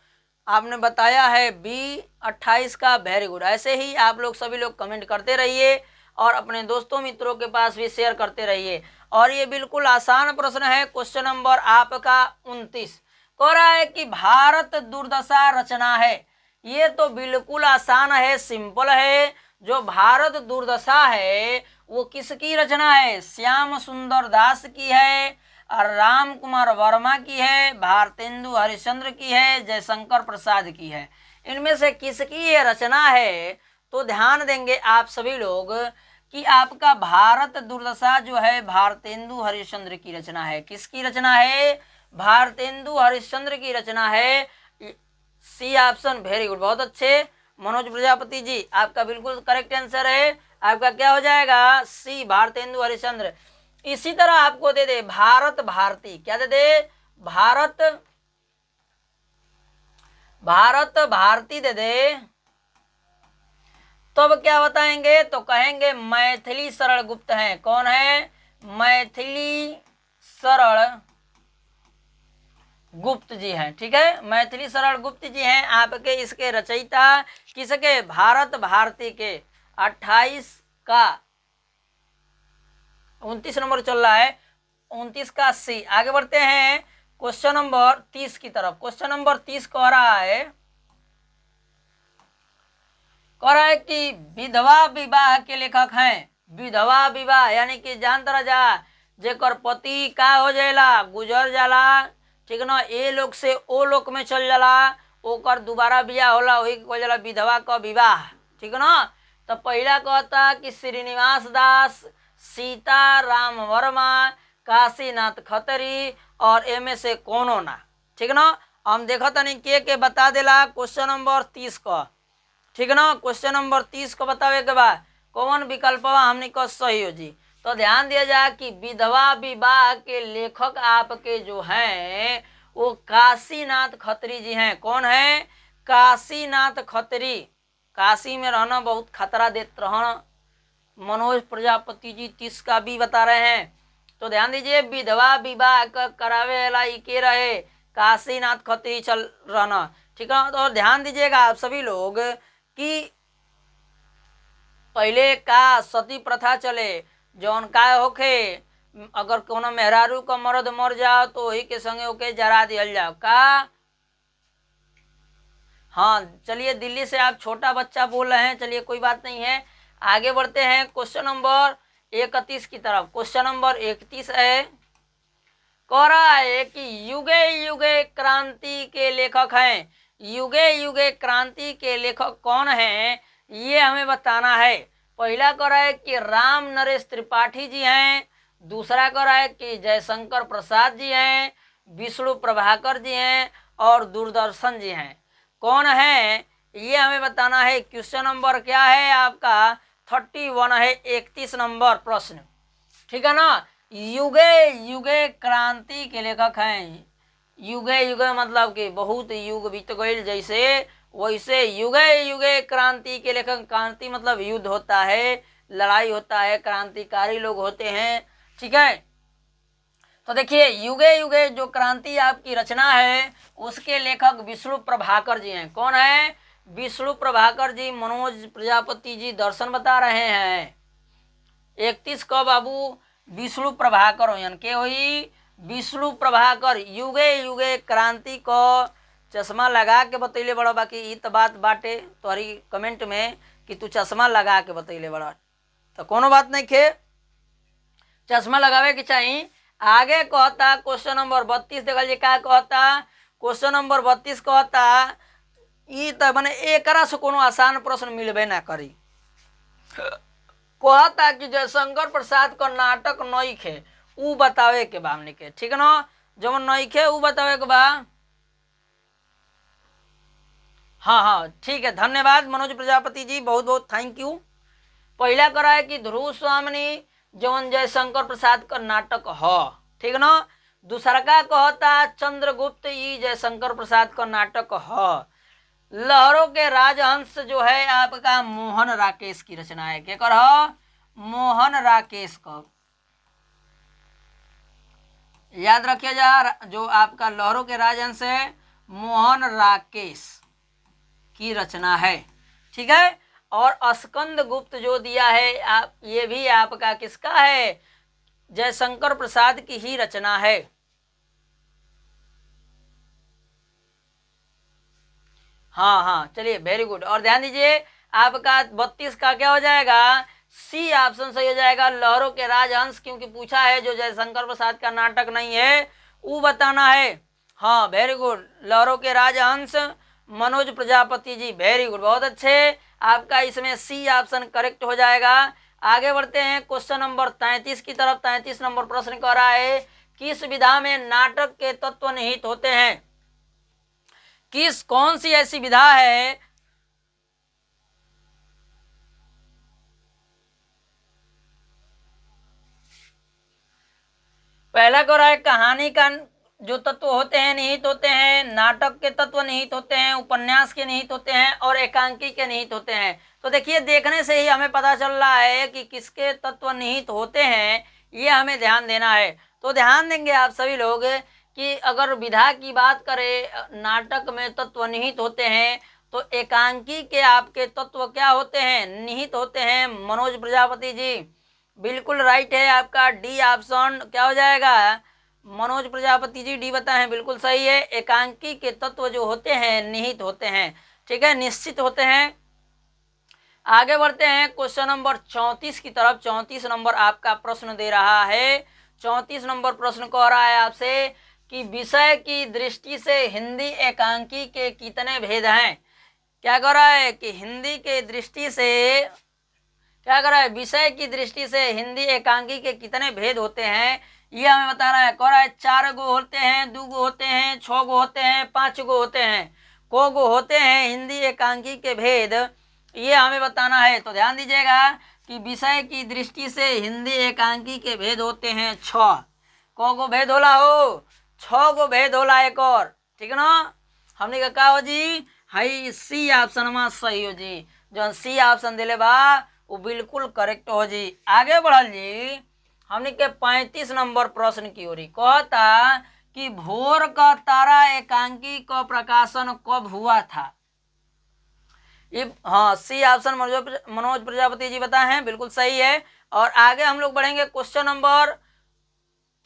आपने बताया है बी 28 का, वेरी गुड। ऐसे ही आप लोग सभी लोग कमेंट करते रहिए और अपने दोस्तों मित्रों के पास भी शेयर करते रहिए। और ये बिल्कुल आसान प्रश्न है। क्वेश्चन नंबर आपका 29 कह रहा है कि भारत दुर्दशा रचना है। ये तो बिल्कुल आसान है, सिंपल है। जो भारत दुर्दशा है वो किसकी रचना है? श्याम सुंदर दास की है, राम कुमार वर्मा की है, भारतेंदु हरिश्चंद्र की है, जयशंकर प्रसाद की है। इनमें से किसकी ये रचना है? तो ध्यान देंगे आप सभी लोग कि आपका भारत दुर्दशा जो है भारतेंदु हरिश्चंद्र की रचना है। किसकी रचना है? भारतेंदु हरिश्चंद्र की रचना है। सी ऑप्शन, वेरी गुड, बहुत अच्छे मनोज प्रजापति जी, आपका बिल्कुल करेक्ट आंसर है। आपका क्या हो जाएगा? सी, भारतेंदु हरिश्चंद्र। इसी तरह आपको दे दे भारत भारती, क्या दे दे? भारत भारती दे दे, तो अब क्या बताएंगे? तो कहेंगे मैथिली सरल गुप्त हैं। कौन है? मैथिली सरल गुप्त जी हैं। ठीक है, मैथिली सरल गुप्त जी हैं आपके इसके रचयिता। किसके? भारत भारती के। 28 का 29 नंबर चल रहा है, 29 का सी। आगे बढ़ते हैं क्वेश्चन नंबर 30 की तरफ। क्वेश्चन नंबर 30 कह रहा है कि विधवा विवाह के लेखक हैं। विधवा विवाह यानी कि जान तरह जा जेकर पति का हो जाला, गुजर जाला, ठीक ना, ए लोग से ओ लोग में चल जाला, ओकर दोबारा बियाह होला, वही कहल जाला विधवा का विवाह। ठीक ना। तो पहला कहता कि श्रीनिवास दास, सीता राम वर्मा, काशीनाथ खत्री और एमे से कोनो ना। ठीक ना। हम देखा तनी के बता देला क्वेश्चन नंबर 30 का। ठीक ना। क्वेश्चन नंबर 30 को बतावे के बाद कौन विकल्प हमने को सही हो जी? तो ध्यान दिया जाए कि विधवा विवाह के लेखक आपके जो हैं वो काशीनाथ खत्री जी हैं। कौन है? काशीनाथ खत्री। काशी में रहना बहुत खतरा देते रहना। मनोज प्रजापति जी 30 का भी बता रहे हैं। तो ध्यान दीजिए विधवा विवाह करावे वाला के रहे काशीनाथ खत्री चल रहना। ठीक है। तो ध्यान दीजिएगा आप सभी लोग कि पहले का सती प्रथा चले, जौन का होखे अगर कोनो मेहरारू का मर्द मर जाओ तो वही के संगे ओके जरा दिया जाओ का। हाँ चलिए, दिल्ली से आप छोटा बच्चा बोल रहे हैं, चलिए कोई बात नहीं है। आगे बढ़ते हैं क्वेश्चन नंबर 31 की तरफ। क्वेश्चन नंबर 31 है, कह रहा है कि युगे युगे क्रांति के लेखक हैं। युगे युगे क्रांति के लेखक कौन हैं ये हमें बताना है। पहला कह रहा है कि राम नरेश त्रिपाठी जी हैं, दूसरा कह रहा है कि जयशंकर प्रसाद जी हैं, विष्णु प्रभाकर जी हैं और दूरदर्शन जी हैं। कौन है ये हमें बताना है। क्वेश्चन नंबर क्या है आपका 31 है, 31 नंबर प्रश्न, ठीक है ना। युगे युगे क्रांति के लेखक हैं। युगे युगे मतलब कि बहुत युग बीत गए जैसे, वैसे युगे युगे क्रांति के लेखक। क्रांति मतलब युद्ध होता है, लड़ाई होता है, क्रांतिकारी लोग होते हैं, ठीक है। तो देखिए युगे युगे जो क्रांति आपकी रचना है उसके लेखक विष्णु प्रभाकर जी हैं। कौन है? विष्णु प्रभाकर जी। मनोज प्रजापति जी दर्शन बता रहे हैं। 31 को बाबू विष्णु प्रभाकर हो के हुई विष्णु प्रभाकर। युगे युगे क्रांति को चश्मा लगा के बतैले बड़ा। बाकी ई तो बात बाटे तोहरी कमेंट में कि तू चश्मा लगा के बतैले बड़ा, तो कोनो बात नहीं खे, चश्मा लगावे के चाहिए। आगे कहता क्वेश्चन नंबर 32 देखल जी का कहता। क्वेश्चन नंबर 32 कहता ई तो माने एकरा से कोनो आसान प्रश्न मिलबे ना करी। कहता कि जयशंकर प्रसाद का नाटक नइखे ऊ बतावे के बा हमने के, ठीक है ना। जब नइखे ऊ बतावे के बा। हाँ हाँ ठीक है, धन्यवाद मनोज प्रजापति जी, बहुत बहुत थैंक यू। पहला करा है कि ध्रुव स्वामिनी जवन जयशंकर प्रसाद का नाटक ह, ठीक ना। दूसरा का कहता चंद्रगुप्त ई जयशंकर प्रसाद का नाटक ह। लहरों के राजहंस जो है आपका मोहन राकेश की रचना है। क्या कर मोहन राकेश का, याद रखिए जा, जो आपका लहरों के राजहंस है मोहन राकेश की रचना है, ठीक है। और स्कंद गुप्त जो दिया है आप, ये भी आपका किसका है? जयशंकर प्रसाद की ही रचना है। हाँ हाँ चलिए वेरी गुड। और ध्यान दीजिए आपका 32 का क्या हो जाएगा? सी ऑप्शन सही हो जाएगा, लहरों के राजहंस, क्योंकि पूछा है जो जयशंकर प्रसाद का नाटक नहीं है वो बताना है। हाँ वेरी गुड, लहरों के राजहंस मनोज प्रजापति जी, वेरी गुड, बहुत अच्छे। आपका इसमें सी ऑप्शन करेक्ट हो जाएगा। आगे बढ़ते हैं क्वेश्चन नंबर 33 की तरफ। 33 नंबर प्रश्न कह रहा है किस विधा में नाटक के तत्व निहित होते हैं? कौन सी ऐसी विधा है? पहला कह रहा है कहानी का जो तत्व होते हैं निहित होते हैं, नाटक के तत्व निहित होते हैं, उपन्यास के निहित होते हैं और एकांकी के निहित होते हैं। तो देखिए देखने से ही हमें पता चल रहा है कि किसके तत्व निहित होते हैं, ये हमें ध्यान देना है। तो ध्यान देंगे आप सभी लोग कि अगर विधा की बात करें नाटक में तत्व निहित होते हैं तो एकांकी के आपके तत्व क्या होते हैं? निहित होते हैं। मनोज प्रजापति जी बिल्कुल राइट है, आपका डी ऑप्शन क्या हो जाएगा? मनोज प्रजापति जी डी बताएं, बिल्कुल सही है। एकांकी के तत्व जो होते हैं निहित होते हैं, ठीक है, निश्चित होते हैं। आगे बढ़ते हैं क्वेश्चन नंबर 34 की तरफ। 34 नंबर आपका प्रश्न दे रहा है। 34 नंबर प्रश्न कह रहा है आपसे कि विषय की दृष्टि से हिंदी एकांकी के कितने भेद हैं? क्या कह रहा है कि हिंदी के दृष्टि से क्या कर रहा है? विषय की दृष्टि से हिंदी एकांकी के कितने भेद होते हैं ये हमें बता रहा है। कह रहा है 4 गो होते हैं, 2 गो होते हैं, 6 गो होते हैं, 5 गो होते हैं, को गो होते हैं हिंदी एकांकी के भेद, ये हमें बताना है। तो ध्यान दीजिएगा कि विषय की दृष्टि से हिंदी एकांकी के भेद होते हैं 6। को गो भेद होला हो? 6 गो भेद होला एक और, ठीक है ना। हमने का हो जी हाई सी ऑप्शन में सही हो जी, जो सी ऑप्शन दिले बा वो बिल्कुल करेक्ट हो जी। आगे बढ़ल जी हमने के 35 नंबर प्रश्न की ओर कहता कि भोर का तारा एकांकी का प्रकाशन कब हुआ था? ये हाँ सी ऑप्शन मनोज प्रजापति जी बताए हैं, बिल्कुल सही है। और आगे हम लोग बढ़ेंगे क्वेश्चन नंबर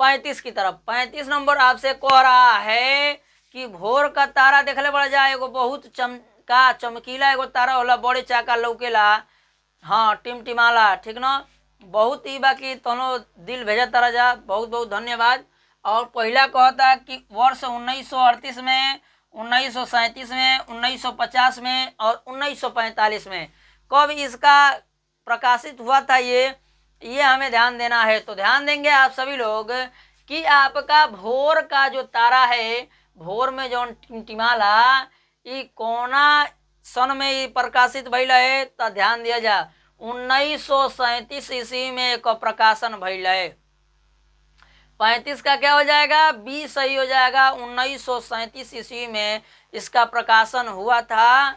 35 की तरफ। 35 नंबर आपसे कह रहा है कि भोर का तारा देखले बढ़ जाए एगो बहुत चमकीला एगो तारा होला, बड़े चाका लौकेला, हाँ टिमटिमाला, ठीक ना। बहुत ही बाकी दोनों दिल भेजा तारा जा, बहुत बहुत धन्यवाद। और पहला कहता कि वर्ष 1938 में, 1937 में, 1950 में और 1945 में कब इसका प्रकाशित हुआ था ये हमें ध्यान देना है। तो ध्यान देंगे आप सभी लोग कि आपका भोर का जो तारा है, भोर में जो टिमटिमाला, ये कोना सन में ये प्रकाशित भइल है, तो ध्यान दिया जा 1937 ईस्वी में एक प्रकाशन भइल है। 35 का क्या हो जाएगा, बी सही हो जाएगा। 1937 ईस्वी में इसका प्रकाशन हुआ था।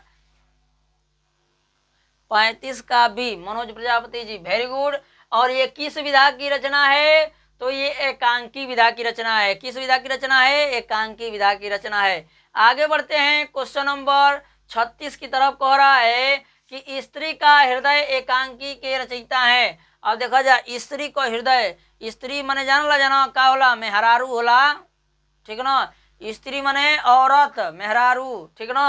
35 का बी, मनोज प्रजापति जी, वेरी गुड। और ये किस विधा की रचना है, तो ये एकांकी विधा की रचना है। किस विधा की रचना है, एकांकी विधा की रचना है। आगे बढ़ते हैं, क्वेश्चन नंबर 36 की तरफ कह रहा है कि स्त्री का हृदय एकांकी के रचयिता है। अब देखा जा, स्त्री को हृदय, स्त्री मने जानला जाना का होला, मेहरारू होला, ठीक ना। स्त्री मने औरत, मेहरारू, ठीक ना।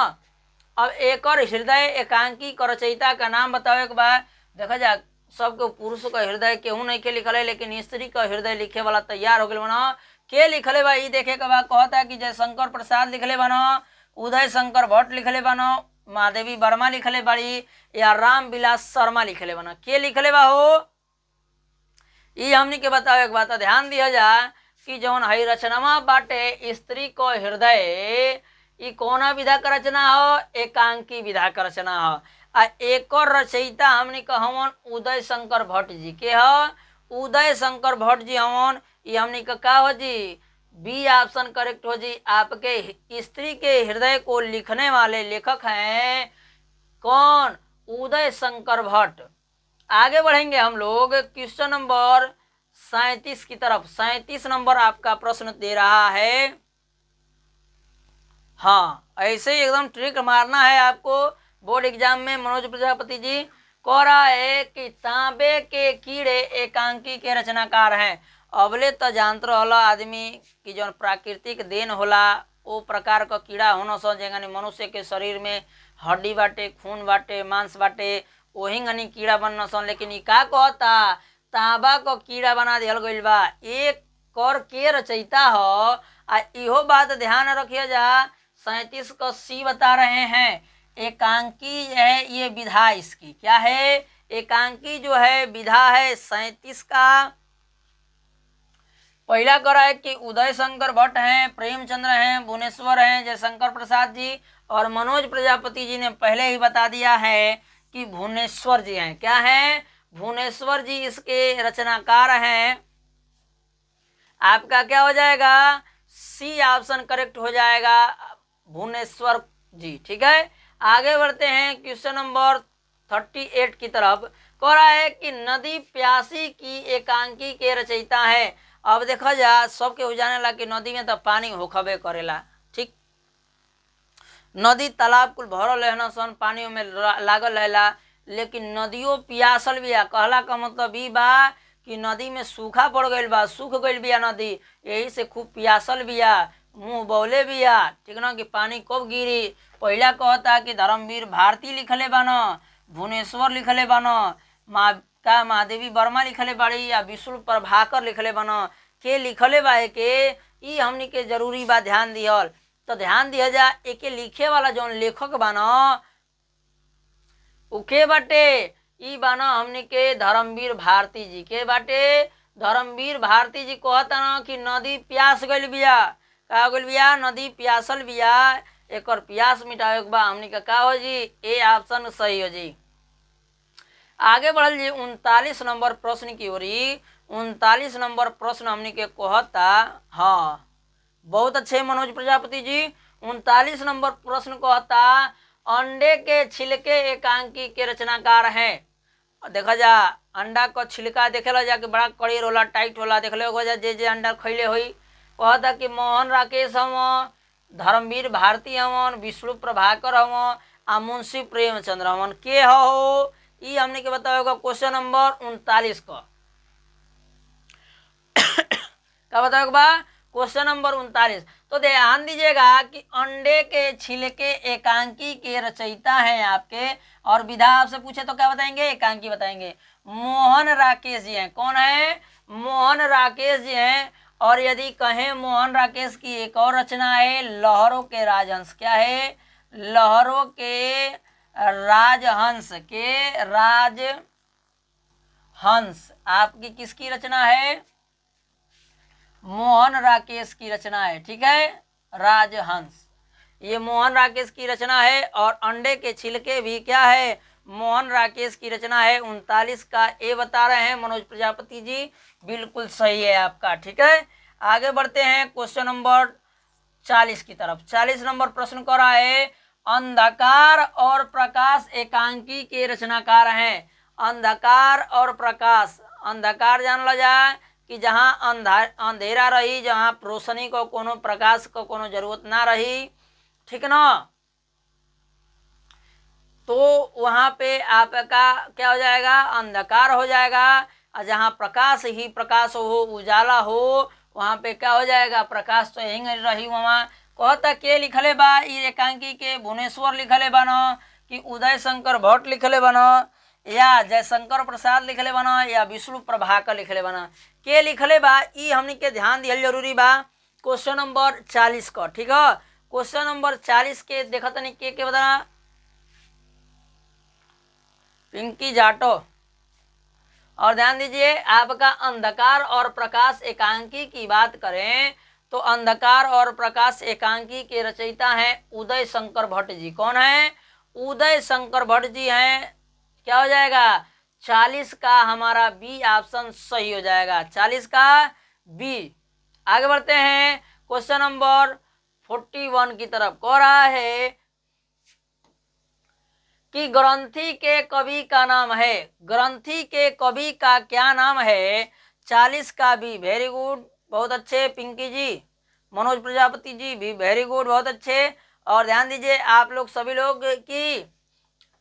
अब एक और हृदय एकांकी का रचयिता का नाम बताओ एक बार। देखा जा, सबके पुरुष का हृदय केहू नहीं के लिखल है, लेकिन स्त्री का हृदय लिखे वाला तैयार हो गए बना। के लिखले बा ई देखे के बाद कहता है कि जयशंकर प्रसाद लिखले बनो, उदय शंकर भट्ट लिखले बनो, महादेवी वर्मा लिखले बाड़ी, या राम विलास शर्मा लिखले बना। के लिखले बा हो, ये हमनी के बताओ एक बात। ध्यान दिया जा कि जौन हई रचनामा बाटे स्त्री को हृदय, ई कौना विधा का रचना हो, एकांकी विधा का रचना हो। आ एक और रचयिता हमनी का हवन उदय शंकर भट्ट जी के ह, उदय शंकर भट्ट जी हवन। ये हमनी का हो जी, बी ऑप्शन करेक्ट हो जी। आपके स्त्री के हृदय को लिखने वाले लेखक हैं कौन, उदय शंकर भट्ट। आगे बढ़ेंगे हम लोग क्वेश्चन नंबर 37 की तरफ। 37 नंबर आपका प्रश्न दे रहा है। हाँ, ऐसे ही एकदम ट्रिक मारना है आपको बोर्ड एग्जाम में। मनोज प्रजापति जी कह रहा है कि तांबे के कीड़े एकांकी के रचनाकार हैं। अबले तो जानते होला आदमी की जो प्राकृतिक देन होला वो प्रकार का कीड़ा होना सो, जेगानी मनुष्य के शरीर में हड्डी बाटे, खून बाटे, मांस बाटे, वही गनी कीड़ा बनना सन। लेकिन ई का कहता, तांबा को कीड़ा बना दिया गइल बा। एक कर के रचयिता हो। आ इहो बात ध्यान रखिए जा, 37 को सी बता रहे हैं। एकांकी है ये विधा, इसकी क्या है, एकांकी जो है विधा है 37 का। पहला करा है कि उदय शंकर भट्ट हैं, प्रेमचंद्र हैं, भुवनेश्वर हैं, जयशंकर प्रसाद जी, और मनोज प्रजापति जी ने पहले ही बता दिया है कि भुवनेश्वर जी हैं। क्या हैं, भुवनेश्वर जी इसके रचनाकार हैं। आपका क्या हो जाएगा, सी ऑप्शन करेक्ट हो जाएगा, भुवनेश्वर जी, ठीक है। आगे बढ़ते हैं क्वेश्चन नंबर 38 की तरफ। कह रहा है कि नदी प्यासी की एकांकी के रचयिता है। अब देखा जा, सबके हो जाने ला कि नदी में तो पानी होखबे करेला, ठीक। नदी तालाब कुल भरल रहना सन, पानी में लागल रहेला, लेकिन नदियों पियासल बिया। कहला का मतलब ई बा कि नदी में सूखा पड़ गइल बा, सूख गइल बिया नदी, यही से खूब पियासल बिया, मुंह बौले बिया, ठीक ना, कि पानी कब गिरी। पहला कहता कि धर्मवीर भारती लिखले बानो, भुवनेश्वर लिखले बानो, महादेवी वर्मा लिखले बाड़ी, या विष्णु प्रभाकर लिखले बानो। के लिखले बा के ई हमनी के जरूरी बा ध्यान दिहल। तो ध्यान दिया जा, एके लिखे वाला जौन लेखक बानो उके बाटे, ई बानो हमनी के धर्मवीर भारती जी के बाटे। धर्मवीर भारती जी कहता ना कि नदी प्यास गइल बिया, का गइल बिया, नदी प्यासल बिया, एक और प्यास मिटावे के बा। हमनी का हो जी, ए ऑप्शन सही हो जी। आगे बढ़ल जी 39 नंबर प्रश्न की ओरी। 39 नंबर प्रश्न हमनी के कहता, हाँ बहुत अच्छे मनोज प्रजापति जी। 39 नंबर प्रश्न कहता, अंडे के छिलके एकांकी के रचनाकार हैं। देखा जा, अंडा को छिलका देखेला जाके बड़ा कड़ीर होला, टाइट होला, देखले हो जा जे अंडा खैले हुई। कहता कि मोहन राकेश हवन, धर्मवीर भारती हवन, विष्णु प्रभाकर हवन, आ मुंशी प्रेमचंद्र हवन। के हो ई हमने के बताओगा क्वेश्चन नंबर 39 का। क्या बताओगे बा, क्वेश्चन नंबर 39। तो ध्यान दीजिएगा कि अंडे के छिलके एकांकी के रचयिता हैं आपके, और विधा आपसे पूछे तो क्या बताएंगे, एकांकी बताएंगे। मोहन राकेश जी हैं। कौन है, मोहन राकेश जी हैं। और यदि कहें मोहन राकेश की एक और रचना है लहरों के राजहंस। क्या है, लहरों के राजहंस, के राजहंस आपकी किसकी रचना है, मोहन राकेश की रचना है, ठीक है, राजहंस। ये मोहन राकेश की रचना है। और अंडे के छिलके भी क्या है, मोहन राकेश की रचना है। 39 का ए बता रहे हैं मनोज प्रजापति जी, बिल्कुल सही है आपका। ठीक है, आगे बढ़ते हैं क्वेश्चन नंबर 40 की तरफ। 40 नंबर प्रश्न कर रहा है, अंधकार और प्रकाश एकांकी के रचनाकार हैं। अंधकार और प्रकाश, अंधकार जान लो जाए कि जहाँ अंधेरा रही, जहाँ रोशनी को कोनो प्रकाश को कोनो जरूरत ना रही, ठीक ना, तो वहां पे आपका क्या हो जाएगा, अंधकार हो जाएगा। और जहाँ प्रकाश ही प्रकाश हो, उजाला हो, वहां पे क्या हो जाएगा, प्रकाश तो यही रही। वहाँ कहता के लिखले बा, ये एकांकी के भुवनेश्वर लिखले बनो, कि उदय शंकर भट्ट लिखले बनो, या जयशंकर प्रसाद लिखले बना, या विष्णु प्रभाकर लिखले बना, के लिखले बा, ई हमनी के ध्यान दिहल जरूरी बा। क्वेश्चन नंबर 40 का, ठीक है, क्वेश्चन नंबर 40 के देखा तनी के बताना, पिंकी जाटो। और ध्यान दीजिए, आपका अंधकार और प्रकाश एकांकी की बात करें तो अंधकार और प्रकाश एकांकी के रचयिता हैं उदय शंकर भट्ट जी। कौन है, उदय शंकर भट्ट जी हैं। क्या हो जाएगा, 40 का हमारा बी ऑप्शन सही हो जाएगा, 40 का बी। आगे बढ़ते हैं क्वेश्चन नंबर 41 की तरफ। कह रहा है कि ग्रंथि के कवि का नाम है, ग्रंथि के कवि का क्या नाम है, 40 का बी। वेरी गुड, बहुत अच्छे पिंकी जी, मनोज प्रजापति जी भी वेरी गुड, बहुत अच्छे। और ध्यान दीजिए आप लोग सभी लोग कि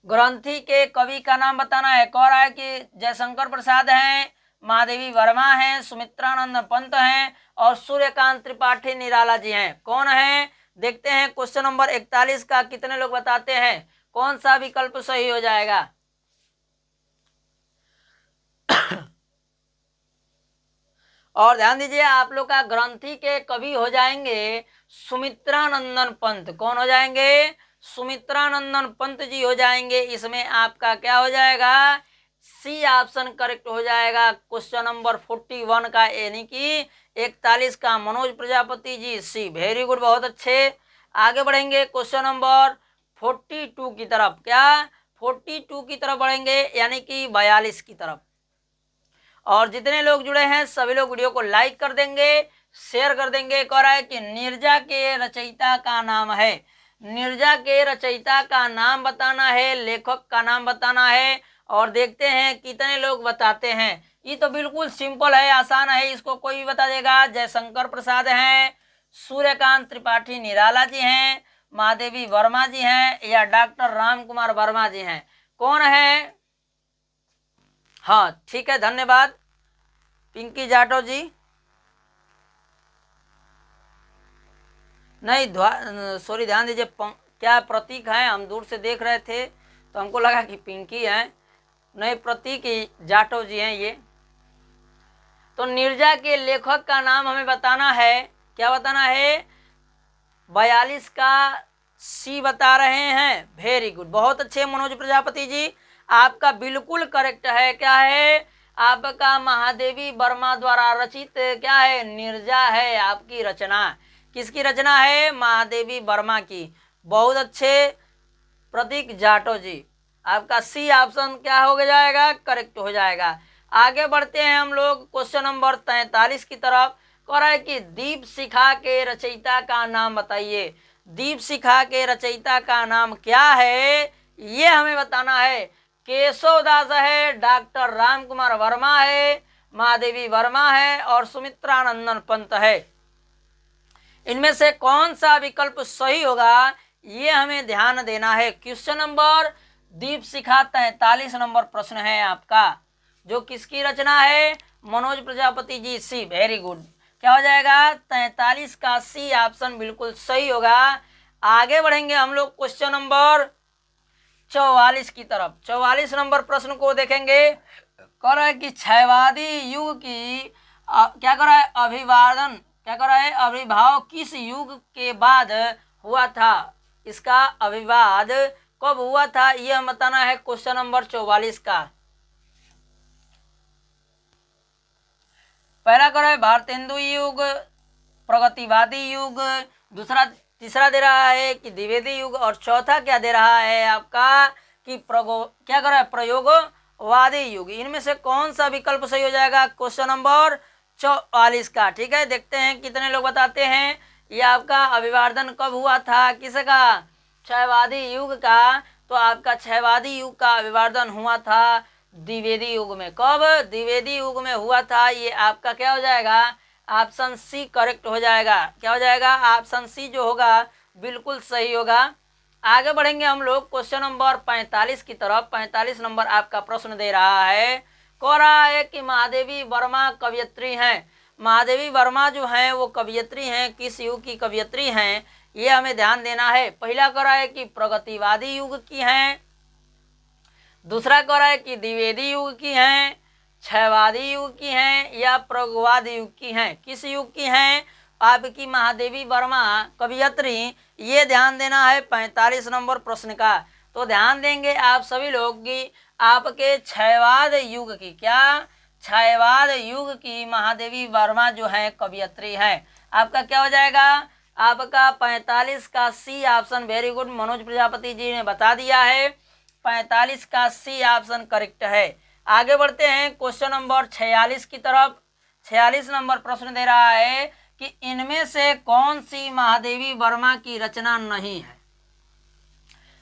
ग्रंथि के कवि का नाम बताना है। कह रहा है कि जयशंकर प्रसाद हैं, महादेवी वर्मा हैं, सुमित्रानंद पंत हैं, और सूर्यकांत त्रिपाठी निराला जी हैं। कौन है, देखते हैं क्वेश्चन नंबर 41 का कितने लोग बताते हैं, कौन सा विकल्प सही हो जाएगा। और ध्यान दीजिए आप लोग का ग्रंथि के कवि हो जाएंगे सुमित्रानंदन पंत। कौन हो जाएंगे, सुमित्रानंदन पंत जी हो जाएंगे। इसमें आपका क्या हो जाएगा, सी ऑप्शन करेक्ट हो जाएगा क्वेश्चन नंबर 41 का, यानी कि 41 का मनोज प्रजापति जी, सी। वेरी गुड, बहुत अच्छे। आगे बढ़ेंगे क्वेश्चन नंबर 42 की तरफ। क्या, 42 की तरफ बढ़ेंगे, यानी कि 42 की तरफ। और जितने लोग जुड़े हैं सभी लोग वीडियो को लाइक कर देंगे, शेयर कर देंगे। कह रहा है कि नीरजा के रचयिता का नाम है, नीरजा के रचयिता का नाम बताना है, लेखक का नाम बताना है। और देखते हैं कितने लोग बताते हैं। ये तो बिल्कुल सिंपल है, आसान है, इसको कोई भी बता देगा। जयशंकर प्रसाद हैं, सूर्यकांत त्रिपाठी निराला जी हैं, महादेवी वर्मा जी हैं, या डॉक्टर राम कुमार वर्मा जी हैं। कौन है, हाँ ठीक है, धन्यवाद पिंकी जाटो जी। नहीं सॉरी, ध्यान दीजिए, क्या प्रतीक है, हम दूर से देख रहे थे तो हमको लगा कि पिंकी है, नहीं प्रतीक जाटो जी हैं ये। तो नीरजा के लेखक का नाम हमें बताना है, क्या बताना है, 42 का सी बता रहे हैं। वेरी गुड, बहुत अच्छे मनोज प्रजापति जी, आपका बिल्कुल करेक्ट है। क्या है आपका, महादेवी वर्मा द्वारा रचित क्या है, नीरजा है आपकी रचना। किसकी रचना है, महादेवी वर्मा की। बहुत अच्छे प्रतीक जाटो जी, आपका सी ऑप्शन क्या हो जाएगा, करेक्ट हो जाएगा। आगे बढ़ते हैं हम लोग क्वेश्चन नंबर 43 की तरफ। कह रहा है कि दीप शिखा के रचयिता का नाम बताइए। दीप शिखा के रचयिता का नाम क्या है, ये हमें बताना है। केशव दास है, डॉक्टर राम कुमार वर्मा है, महादेवी वर्मा है, और सुमित्रानंदन पंत है। इनमें से कौन सा विकल्प सही होगा, ये हमें ध्यान देना है। क्वेश्चन नंबर दीप शिखा 43 नंबर प्रश्न है आपका, जो किसकी रचना है, मनोज प्रजापति जी, सी। वेरी गुड, क्या हो जाएगा, 43 का सी ऑप्शन बिल्कुल सही होगा। आगे बढ़ेंगे हम लोग क्वेश्चन नंबर 44 की तरफ। 44 नंबर प्रश्न को देखेंगे। कह रहा है कि क्षयवादी युग की क्या कर रहा है, अभिवादन, क्या कर रहा है, अभिभाव किस युग के बाद हुआ था, इसका अभिवाद कब हुआ था, यह बताना है क्वेश्चन नंबर 44 का। पहला करो है भारतेंदु युग, प्रगतिवादी युग, दूसरा तीसरा दे रहा है कि द्विवेदी युग, और चौथा क्या दे रहा है आपका कि क्या कर रहा है, प्रयोगवादी युग। इनमें से कौन सा विकल्प सही हो जाएगा, क्वेश्चन नंबर 44 का। ठीक है, देखते हैं कितने लोग बताते हैं। ये आपका अभिवादन कब हुआ था, किसका, क्षयवादी युग का। तो आपका क्षयवादी युग का अभिवादन हुआ था द्विवेदी युग में। कब, द्विवेदी युग में हुआ था। ये आपका क्या हो जाएगा, ऑप्शन सी करेक्ट हो जाएगा। क्या हो जाएगा, ऑप्शन सी जो होगा बिल्कुल सही होगा। आगे बढ़ेंगे हम लोग क्वेश्चन नंबर 45 की तरफ। 45 नंबर आपका प्रश्न दे रहा है, कह रहा है कि महादेवी वर्मा कवयित्री हैं। महादेवी वर्मा जो हैं वो कवयित्री हैं, किस युग की कवयित्री हैं, ये हमें ध्यान देना है। पहला कह रहा है कि प्रगतिवादी युग की हैं, दूसरा कह रहा है कि द्विवेदी युग की हैं, क्षयवादी युग की हैं, या प्रयोगवादी युग की हैं। किस युग की हैं आपकी महादेवी वर्मा कवयित्री, ये ध्यान देना है 45 नंबर प्रश्न का। तो ध्यान देंगे आप सभी लोग कि आपके क्षयवाद युग की, क्या, क्षयवाद युग की महादेवी वर्मा जो है कवयित्री है। आपका क्या हो जाएगा, आपका 45 का C option. Very good, Manoj Prajapati ji ने बता दिया है, 45 का सी ऑप्शन करेक्ट है। आगे बढ़ते हैं क्वेश्चन नंबर 46 की तरफ। 46 नंबर प्रश्न दे रहा है कि इनमें से कौन सी महादेवी वर्मा की रचना नहीं है।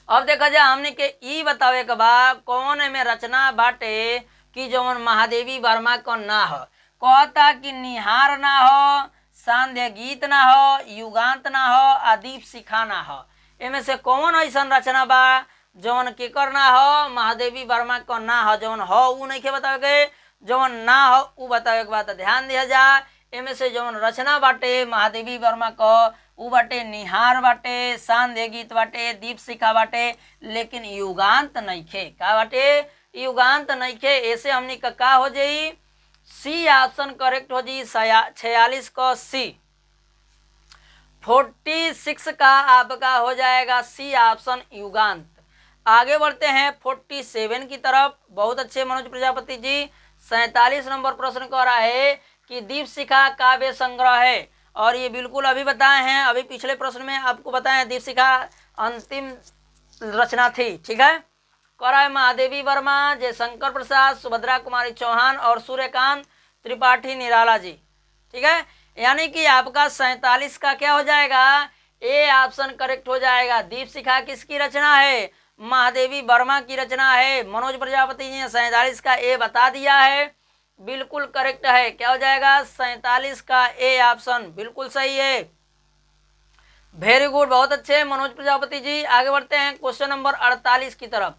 अब देखा जाए हमने के ई बतावे के बाद कौन में रचना बाटे कि जो महादेवी वर्मा को ना हो। कहता कि निहार ना हो, सांध्य गीत ना हो, युगांत ना हो, आदीप शिखा ना हो। इनमें से कौन ऐसा रचना बा जौन केकर ना हो, महादेवी वर्मा को ना हो। जौन हो उ नहीं के बतावे के, जौन ना हो उ बतावे के बात ध्यान दिया जा। इनमें से जौन रचना बाटे महादेवी वर्मा को उ बाटे निहार बाटे, सांध्य गीत बाटे, दीप शिखा बाटे, लेकिन युगांत नइखे। का बाटे, युगांत नइखे। ऐसे हमनी का हो जाई, सी ऑप्शन करेक्ट हो जी, 46 को सी। 46 का आपका हो जाएगा सी ऑप्शन युगांत। आगे बढ़ते हैं 47 की तरफ। बहुत अच्छे मनोज प्रजापति जी। 47 नंबर प्रश्न कह रहा है कि दीप शिखा काव्य संग्रह है, और ये बिल्कुल अभी बताए हैं, अभी पिछले प्रश्न में आपको बताए दीप शिखा अंतिम रचना थी। ठीक है, कह रहा है महादेवी वर्मा, जयशंकर प्रसाद, सुभद्रा कुमारी चौहान और सूर्यकांत त्रिपाठी निराला जी। ठीक है, यानी कि आपका 47 का क्या हो जाएगा, ए ऑप्शन करेक्ट हो जाएगा। दीप शिखा किसकी रचना है, महादेवी वर्मा की रचना है। मनोज प्रजापति जी ने 47 का ए बता दिया है, बिल्कुल करेक्ट है। क्या हो जाएगा, 47 का ए ऑप्शन बिल्कुल सही है। वेरी गुड, बहुत अच्छे मनोज प्रजापति जी। आगे बढ़ते हैं क्वेश्चन नंबर 48 की तरफ।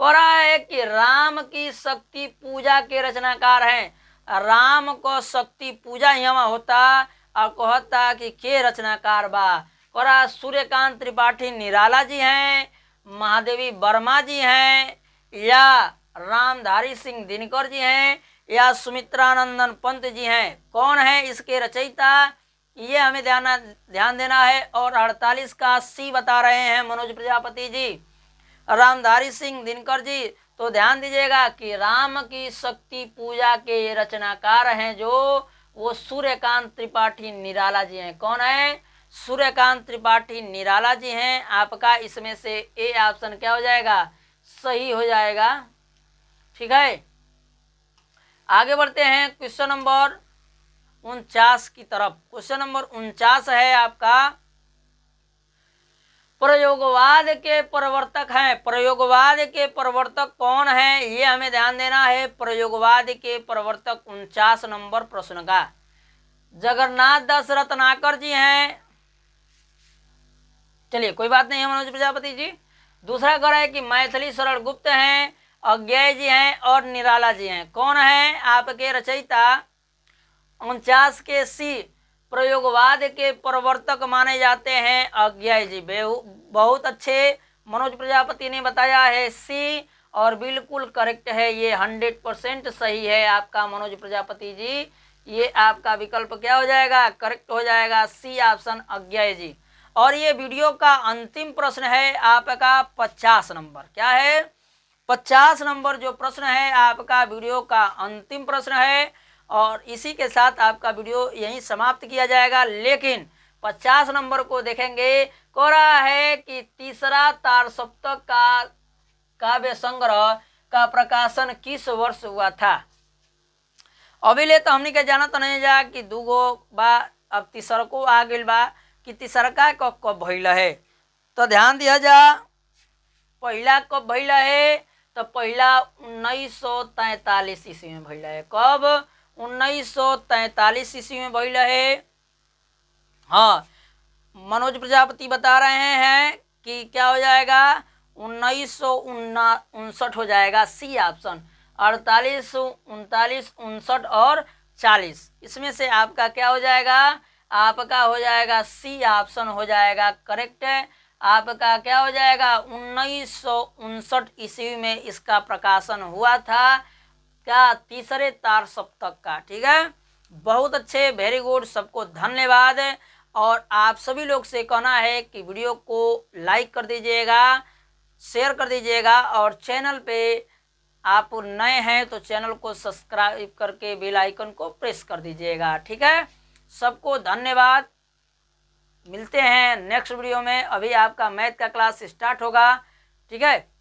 कह रहा है कि राम की शक्ति पूजा के रचनाकार हैं। राम को शक्ति पूजा यहाँ होता और कहता कि के रचनाकार बा। कह रहा सूर्यकांत त्रिपाठी निराला जी हैं, महादेवी वर्मा जी हैं, या रामधारी सिंह दिनकर जी हैं, या सुमित्रानंदन पंत जी हैं। कौन है इसके रचयिता, ये हमें ध्यान देना है। और 48 का सी बता रहे हैं मनोज प्रजापति जी, रामधारी सिंह दिनकर जी। तो ध्यान दीजिएगा कि राम की शक्ति पूजा के ये रचनाकार हैं जो वो सूर्यकांत त्रिपाठी निराला जी हैं। कौन है, सूर्यकांत त्रिपाठी निराला जी हैं। आपका इसमें से ए ऑप्शन क्या हो जाएगा, सही हो जाएगा। ठीक है, आगे बढ़ते हैं क्वेश्चन नंबर 49 की तरफ। क्वेश्चन नंबर 49 है आपका, प्रयोगवाद के प्रवर्तक हैं। प्रयोगवाद के प्रवर्तक कौन है, ये हमें ध्यान देना है। प्रयोगवाद के प्रवर्तक 49 नंबर प्रश्न का जगन्नाथ दास रत्नाकर जी हैं। चलिए कोई बात नहीं है मनोज प्रजापति जी। दूसरा कह रहा है कि मैथिली शरण गुप्त हैं, अज्ञेय जी हैं और निराला जी हैं। कौन है आपके रचयिता, 49 के सी। प्रयोगवाद के प्रवर्तक माने जाते हैं अज्ञेय जी। बहुत अच्छे मनोज प्रजापति ने बताया है सी, और बिल्कुल करेक्ट है, ये 100% सही है आपका मनोज प्रजापति जी। ये आपका विकल्प क्या हो जाएगा, करेक्ट हो जाएगा, सी ऑप्शन अज्ञेय जी। और ये वीडियो का अंतिम प्रश्न है आपका 50 नंबर। क्या है, 50 नंबर जो प्रश्न है आपका वीडियो का अंतिम प्रश्न है। और इसी के साथ आपका वीडियो यहीं समाप्त किया जाएगा। लेकिन 50 नंबर को देखेंगे, कह रहा है कि तीसरा तार सप्तक का काव्य संग्रह का प्रकाशन किस वर्ष हुआ था। अभी ले तो हमने के जाना तो नहीं जा कि दूगो बा, अब तीसर को आ गई बा कि तीसरका कब भइल है। तो ध्यान दिया जा, पहला कब भइल है, तो पहला 1943 ईस्वी में भइल है। कब? 1943 ईस्वी में भइल है। हाँ, मनोज प्रजापति बता रहे हैं कि क्या हो जाएगा, 1959 हो जाएगा, सी ऑप्शन। 48, 39, 59 और 40, इसमें से आपका क्या हो जाएगा, आपका हो जाएगा सी ऑप्शन हो जाएगा करेक्ट है। आपका क्या हो जाएगा, 1959 ईस्वी में इसका प्रकाशन हुआ था, क्या, तीसरे तार सप्तक का। ठीक है, बहुत अच्छे, वेरी गुड, सबको धन्यवाद। और आप सभी लोग से कहना है कि वीडियो को लाइक कर दीजिएगा, शेयर कर दीजिएगा, और चैनल पे आप नए हैं तो चैनल को सब्सक्राइब करके बेल आइकन को प्रेस कर दीजिएगा। ठीक है, सबको धन्यवाद, मिलते हैं नेक्स्ट वीडियो में। अभी आपका मैथ का क्लास स्टार्ट होगा। ठीक है।